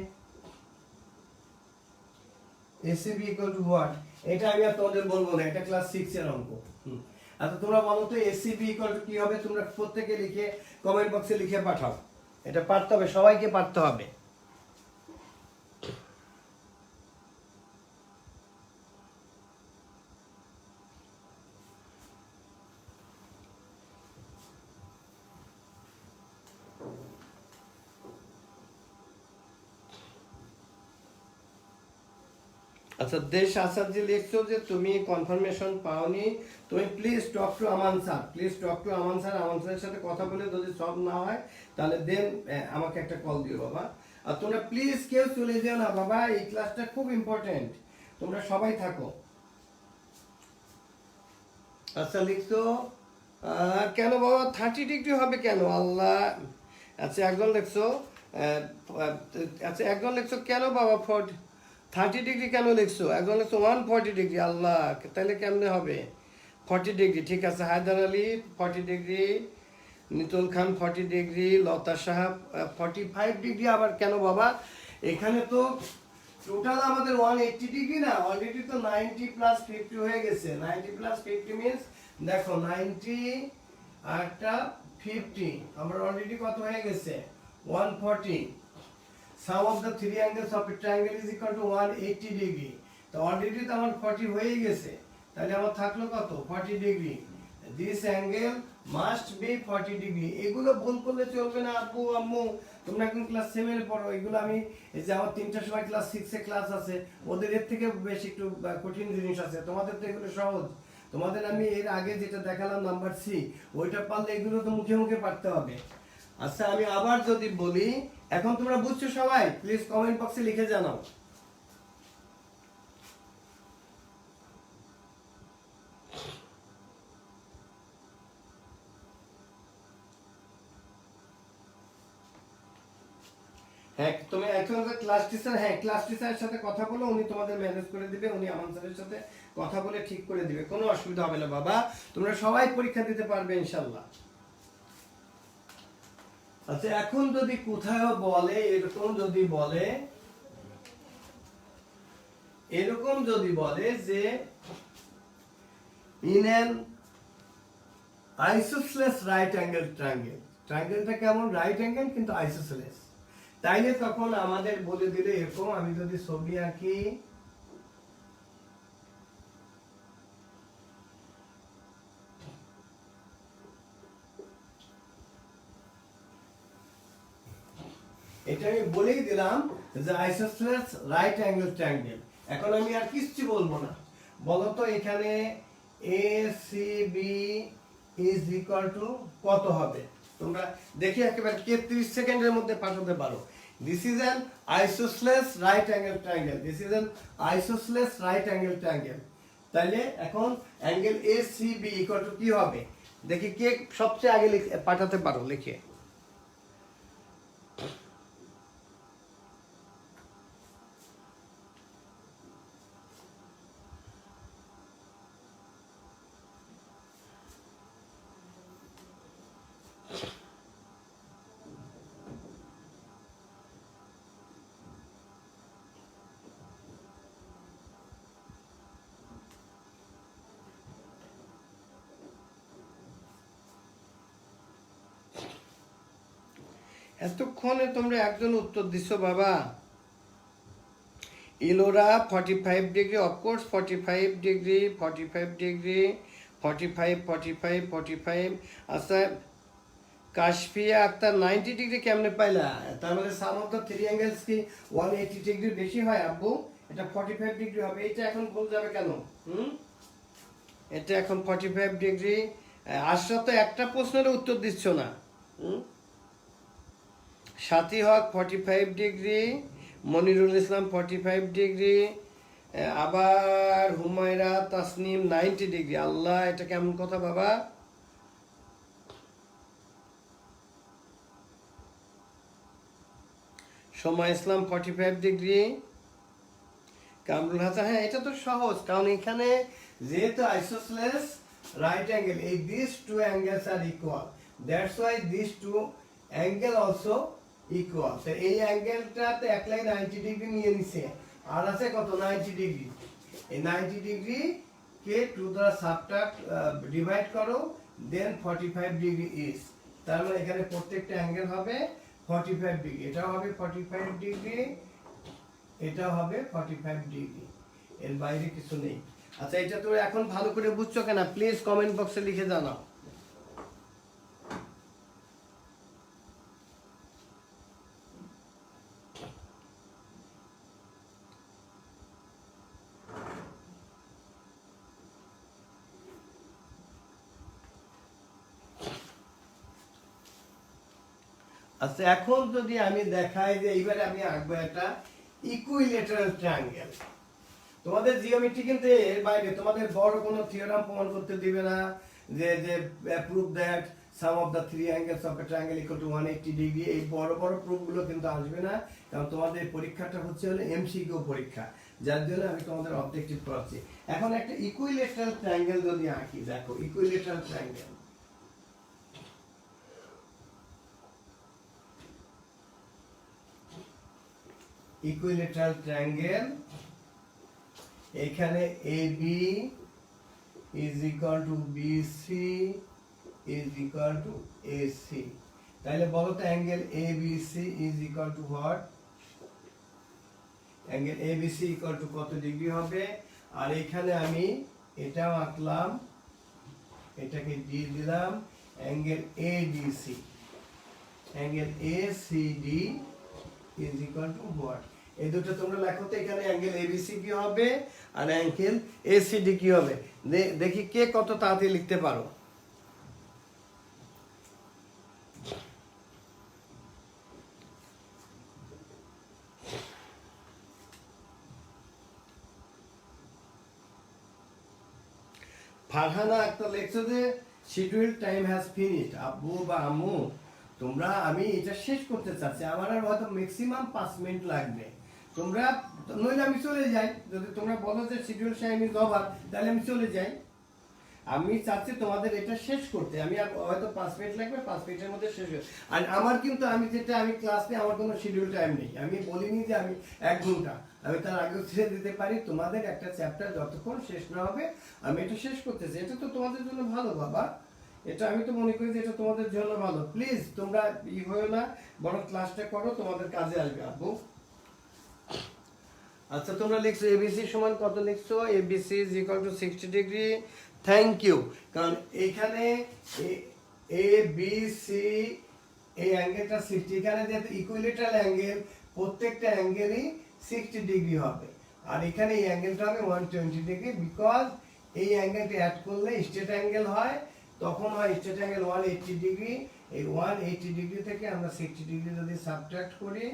A: ACB equal to what? এটা আমি আর তোমাদের বলবো না, এটা ক্লাস 6 এর অঙ্ক। আচ্ছা তোমরা বলো তো এসিবি ইকুয়াল টু কি হবে? তোমরা প্রত্যেকে লিখে কমেন্ট বক্সে লিখে পাঠাও। এটা পারতে হবে, সবাইকে পারতে হবে। আচ্ছা দেশ আসাদ যে লিখছো যে তুমি কনফার্মেশন পাওনি, তুমি please talk to Aman sir, please talk to Aman sir. Aman স্যারের সাথে কথা বলে যদি সলভ না হয় তাহলে দেন আমাকে একটা কল দিও বাবা। আর তোমরা প্লিজ কেউ চলে যেও না বাবা, এই ক্লাসটা খুব ইম্পর্টেন্ট, তোমরা সবাই থাকো। আচ্ছা লিখছো কেন বাবা 30 ডিগ্রি হবে কেন আল্লাহ? আচ্ছা একজন লিখছো আচ্ছা একজন লিখছো কেন বাবা 30 ডিগ্রি কেন লিখছো? একজন লিখছো 140 ডিগ্রি, আল্লাহ তাহলে কেমনে হবে 40 ডিগ্রি? ঠিক আছে, হায়দার আলী 40 ডিগ্রি, নিতুল খান 40 ডিগ্রি, লতা সাহা 45 ডিগ্রি। আবার কেন বাবা? এখানে তো টোটাল আমাদের 180 ডিগ্রি না, অলরেডি তো 90 প্লাস 50 হয়ে গেছে। 90 প্লাস 50 মিন্স দেখো 90 আর একটা 50, আমরা অলরেডি কত হয়ে গেছে 140। Sum of the three angles of a triangle is equal to 180 degree. তো অলরেডি তো আমার 40 হয়ে গেছে, তাহলে আমার থাকলো কত 40 degree. This angle must B 40 degree. এগুলো ভুল করলে চলবে না আব্বু আম্মু, তোমরা এখন ক্লাস 7 এ পড়ো। এগুলো আমি এই যে আমার 3টার সময় ক্লাস 6 এ ক্লাস আছে, ওদের এর থেকে বেশি একটু কঠিন জিনিস আছে, তোমাদের তো এগুলো সহজ। তোমাদের আমি এর আগে যেটা দেখালাম নাম্বার সি, ওইটা পারলে এগুলো তো মুখে মুখে পারতে হবে। আচ্ছা আমি আবার যদি বলি, এখন তোমরা বুঝছো সবাই? প্লিজ কমেন্ট বক্সে লিখে জানাও। হ্যাঁ তুমি এখন ক্লাস টিচার, হ্যাঁ ক্লাস টিচারের সাথে কথা বলো, উনি তোমাদের ম্যানেজ করে দিবে, উনি আমান স্যারের সাথে কথা বলে ঠিক করে দিবে, কোনো অসুবিধা হবে না বাবা, তোমরা সবাই পরীক্ষা দিতে পারবে ইনশাআল্লাহ। আচ্ছা এখন যদি কোথাও বলে এরকম যদি বলে যে in an isosceles right angle triangle, ট্রায়াঙ্গেলটা কেমন রাইট অ্যাঙ্গেল কিন্তু আইসোসেলেস, তাইলে তখন আমাদের বলে দিলে এরকম, আমি যদি ছবি আঁকি এটা আমি বলেই দিলাম যে আইসোসেলেস রাইট অ্যাঙ্গেল ট্রায়াঙ্গেল। এখন আমি আর কিছু বলবো না, বলো তো এখানে ACB ইজ ইকুয়াল টু কত হবে? তোমরা দেখি একেবারে 30 সেকেন্ডের মধ্যে পাঠাতে পারো। This is an isosceles right angle triangle, this is an isosceles right angle triangle. তাহলে এখন অ্যাঙ্গেল ACB ইকুয়াল টু কি হবে? দেখি কে সবচেয়ে আগে পাঠাতে পারো লিখে। এতক্ষণে তোমরা একজন উত্তর দিছো বাবা। Elora 45 degree, of course 45 degree, 45 degree, 45, 45, 45। আচ্ছা কাশফিয়া আক্তার 90 ডিগ্রি কেমনে পাইলা? তার মানে সাম অফ দ্য থ্রি অ্যাঙ্গেলস কি 180 ডিগ্রি বেশি হয় আব্বু? এটা 45 ডিগ্রি হবে। এটা এখন ভুল যাবে কেন? এটা এখন 45 ডিগ্রি। আশা তো একটা প্রশ্নের উত্তর দিচ্ছ না। সাথী হক 45 ডিগ্রি, মনিরুল ইসলাম 45 ডিগ্রি, আবার হুমায়রা তাসনিম 90 ডিগ্রি। আল্লাহ এটা কেমন কথা বাবা? সময় ইসলাম 45 ডিগ্রি, কামরুল হাসান, হ্যাঁ এটা তো সহজ, কারণ এখানে যেহেতু আইসোসেলেস রাইট অ্যাঙ্গেল, এই this two angles are equal, that's why this two angle also equal, তো এই অ্যাঙ্গেলটাতে এক লাইন 90 ডিগ্রি নিয়ে নিছে, আর আছে কত 90 ডিগ্রি। এই 90 ডিগ্রি কে 2 দ্বারা সাবট্রাক্ট ডিভাইড করো, দেন 45 ডিগ্রি ইজ, তার মানে এখানে প্রত্যেকটা অ্যাঙ্গেল হবে 45 ডিগ্রি, এটাও হবে 45 ডিগ্রি, এটাও হবে 45 ডিগ্রি, এর বাইরে কিছু নেই। আচ্ছা, এটা তো এখন ভালো করে বুঝছো কিনা প্লিজ কমেন্ট বক্সে লিখে জানাও। আচ্ছা, এখন যদি আমি দেখাই যে এইবারে আমি আঁকবো একটা ইকুইলেটারাল ট্রায়াঙ্গেল। তোমাদের জিওমেট্রি কিন্তু এর বাইরে তোমাদের বড় কোনো থিওরাম প্রমাণ করতে দিবে না, যে prove that some of the three angles of a triangle equal two 180 degree, এই বড় বড় প্রুফগুলো কিন্তু আসবে না, কারণ তোমাদের পরীক্ষাটা হচ্ছে হলো এমসিকিউ পরীক্ষা, যার জন্য আমি তোমাদের অবজেক্টিভ করাচ্ছি। এখন একটা ইকুইলেটারাল ট্রায়াঙ্গেল যদি আঁকি, দেখো ইকুইলেটারাল ট্রায়াঙ্গেল, ইকুইলেটারাল ট্রায়াঙ্গেল, এখানে AB is equal to BC is equal to AC, তাহলে বলো তো angle ABC is equal to what? Angle ABC equal to কত ডিগ্রি হবে? আর এখানে আমি এটাও আঁকলাম, এটাকে D দিলাম, angle ADC, angle ACD is equal to what? এই দুটো তোমরা লেখো তো, এখানে অ্যাঙ্গেল এবিসি কি হবে আর অ্যাঙ্গেল এসিডি কি হবে, দেখি কে কত তাড়াতাড়ি লিখতে পারো। ফারহানা একটা লেখছো যে শিডিউল টাইম হ্যাজ ফিনিশড। আব্বু বা আম্মু, তোমরা আমি এটা শেষ করতে চাচ্ছি, আমার আর হয়তো ম্যাক্সিমাম 5 মিনিট লাগবে, তোমরা নইলে আমি চলে যাই, যদি তোমরা বলো যে শিডিউল টাইম ইজ ওভার তাহলে আমি চলে যাই। আমি চাচ্ছি তোমাদের এটা শেষ করতে, আমি আর হয়তো 5 মিনিট লাগবে, 5 মিনিটের মধ্যে শেষ হবে। আর আমার কিন্তু আমি ক্লাস নিয়ে আমার কোনো শিডিউল টাইম নেই, আমি বলিনি যে আমি 1 ঘন্টা, আমি তার আগেও ছেড়ে দিতে পারি। তোমাদের একটা চ্যাপ্টার যতক্ষণ শেষ না হবে আমি এটা শেষ করতেছি, এটা তো তোমাদের জন্য ভালো বাবা, এটা আমি তো মনে করি যে এটা তোমাদের জন্য ভালো। প্লিজ তোমরা হয়েও না, বরং ক্লাসটা করো, তোমাদের কাজে আসবে আব্বু। আচ্ছা, তোমরা লিখছো এবিসি সমান কত লিখছো? ABC is equal to 60 degree. Thank you, কারণ এখানে এ বি সি এই অ্যাঙ্গেলটা 60, এখানে যেহেতু ইকুইলেটারাল অ্যাঙ্গেল প্রত্যেকটা অ্যাঙ্গেলই 60 ডিগ্রি হবে, আর এখানে এই অ্যাঙ্গেলটা হবে 120 ডিগ্রি, বিকজ এই অ্যাঙ্গেলটা অ্যাড করলে স্ট্রেট অ্যাঙ্গেল হয়, তখন হয় স্ট্রেট অ্যাঙ্গেল 180 ডিগ্রি। এই 180 ডিগ্রি থেকে আমরা 60 ডিগ্রি যদি সাবট্রাক্ট করি,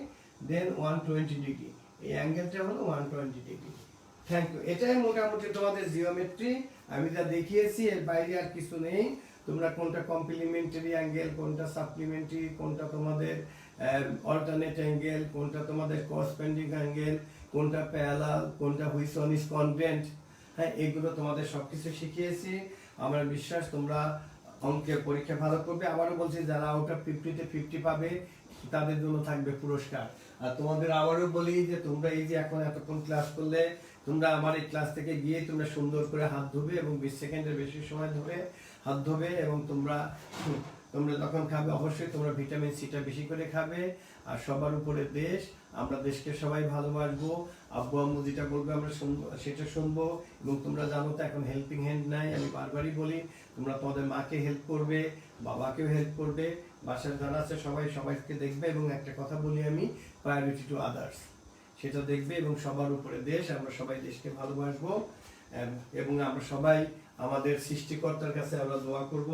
A: দেন 120 ডিগ্রি, এই অ্যাঙ্গেলটা হলো 120 ডিগ্রি। থ্যাংক ইউ, এটাই মোটামুটি তোমাদের জিওমেট্রি, আমি যা দেখিয়েছি এর বাইরে আর কিছু নেই। তোমরা কোনটা কমপ্লিমেন্টারি অ্যাঙ্গেল, কোনটা সাপ্লিমেন্টারি, কোনটা তোমাদের অল্টারনেট অ্যাঙ্গেল, কোনটা তোমাদের করসপেন্ডিং অ্যাঙ্গেল, কোনটা প্যারালাল, কোনটা হুইচ ওয়ান ইজ কনভেন্ট, হ্যাঁ এগুলো তোমাদের সবকিছু শিখিয়েছি। আমার বিশ্বাস তোমরা অঙ্কের পরীক্ষা ভালো করবে। আবারও বলছি, যারা আউট অফ 50-তে 50 পাবে তাদের জন্য থাকবে পুরস্কার। আর তোমাদের আবারও বলি যে তোমরা এই যে এখন এতক্ষণ ক্লাস করলে, তোমরা আমার এই ক্লাস থেকে গিয়ে তোমরা সুন্দর করে হাত ধোবে এবং 20 সেকেন্ডের বেশি সময় ধরে হাত ধোবে, এবং তোমরা যখন খাবে অবশ্যই তোমরা ভিটামিন সিটা বেশি করে খাবে। আর সবার উপরে দেশ, আমরা দেশকে সবাই ভালোবাসবো, আব্বু আম্মু যেটা বলবে আমরা সেটা শুনবো। এবং তোমরা জানো তো এখন হেল্পিং হ্যান্ড নাই, আমি বারবারই বলি তোমরা তোমাদের মাকে হেল্প করবে, বাবাকেও হেল্প করবে, বাসার যারা আছে সবাইকে দেখবে। এবং একটা কথা বলি আমি, প্রায়োরিটি টু আদার্স, সেটা দেখবে। এবং সবার উপরে দেশ, আমরা সবাই দেশকে ভালোবাসবো, এবং আমরা সবাই আমাদের সৃষ্টিকর্তার কাছে আমরা দোয়া করব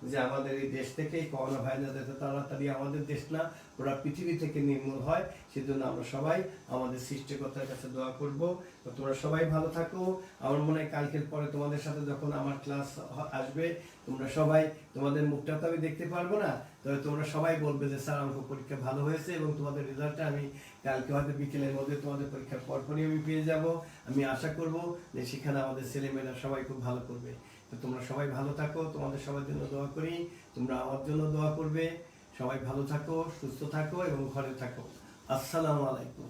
A: যে আমাদের এই দেশ থেকে এই করোনা ভাইরাস যাতে তাড়াতাড়ি আমাদের দেশ না পুরো পৃথিবী থেকে নির্মূল হয়, সেজন্য আমরা সবাই আমাদের সৃষ্টিকর্তার কাছে দোয়া করব। তো তোমরা সবাই ভালো থাকো। আমার মনে হয় কালকের পরে তোমাদের সাথে যখন আমার ক্লাস আসবে, তোমরা সবাই, তোমাদের মুখটা তো আমি দেখতে পারবো না, তবে তোমরা সবাই বলবে যে স্যার অঙ্ক পরীক্ষা ভালো হয়েছে, এবং তোমাদের রেজাল্টটা আমি কালকে হয়তো বিকেলের মধ্যে তোমাদের পরীক্ষার পরপরই আমি পেয়ে যাব। আমি আশা করব যে সেখানে আমাদের ছেলেমেয়েরা সবাই খুব ভালো করবে। তো তোমরা সবাই ভালো থাকো, তোমাদের সবার জন্য দোয়া করি, তোমরা আমার জন্য দোয়া করবে। সবাই ভালো থাকো, সুস্থ থাকো এবং ঘরে থাকো। আসসালামু আলাইকুম।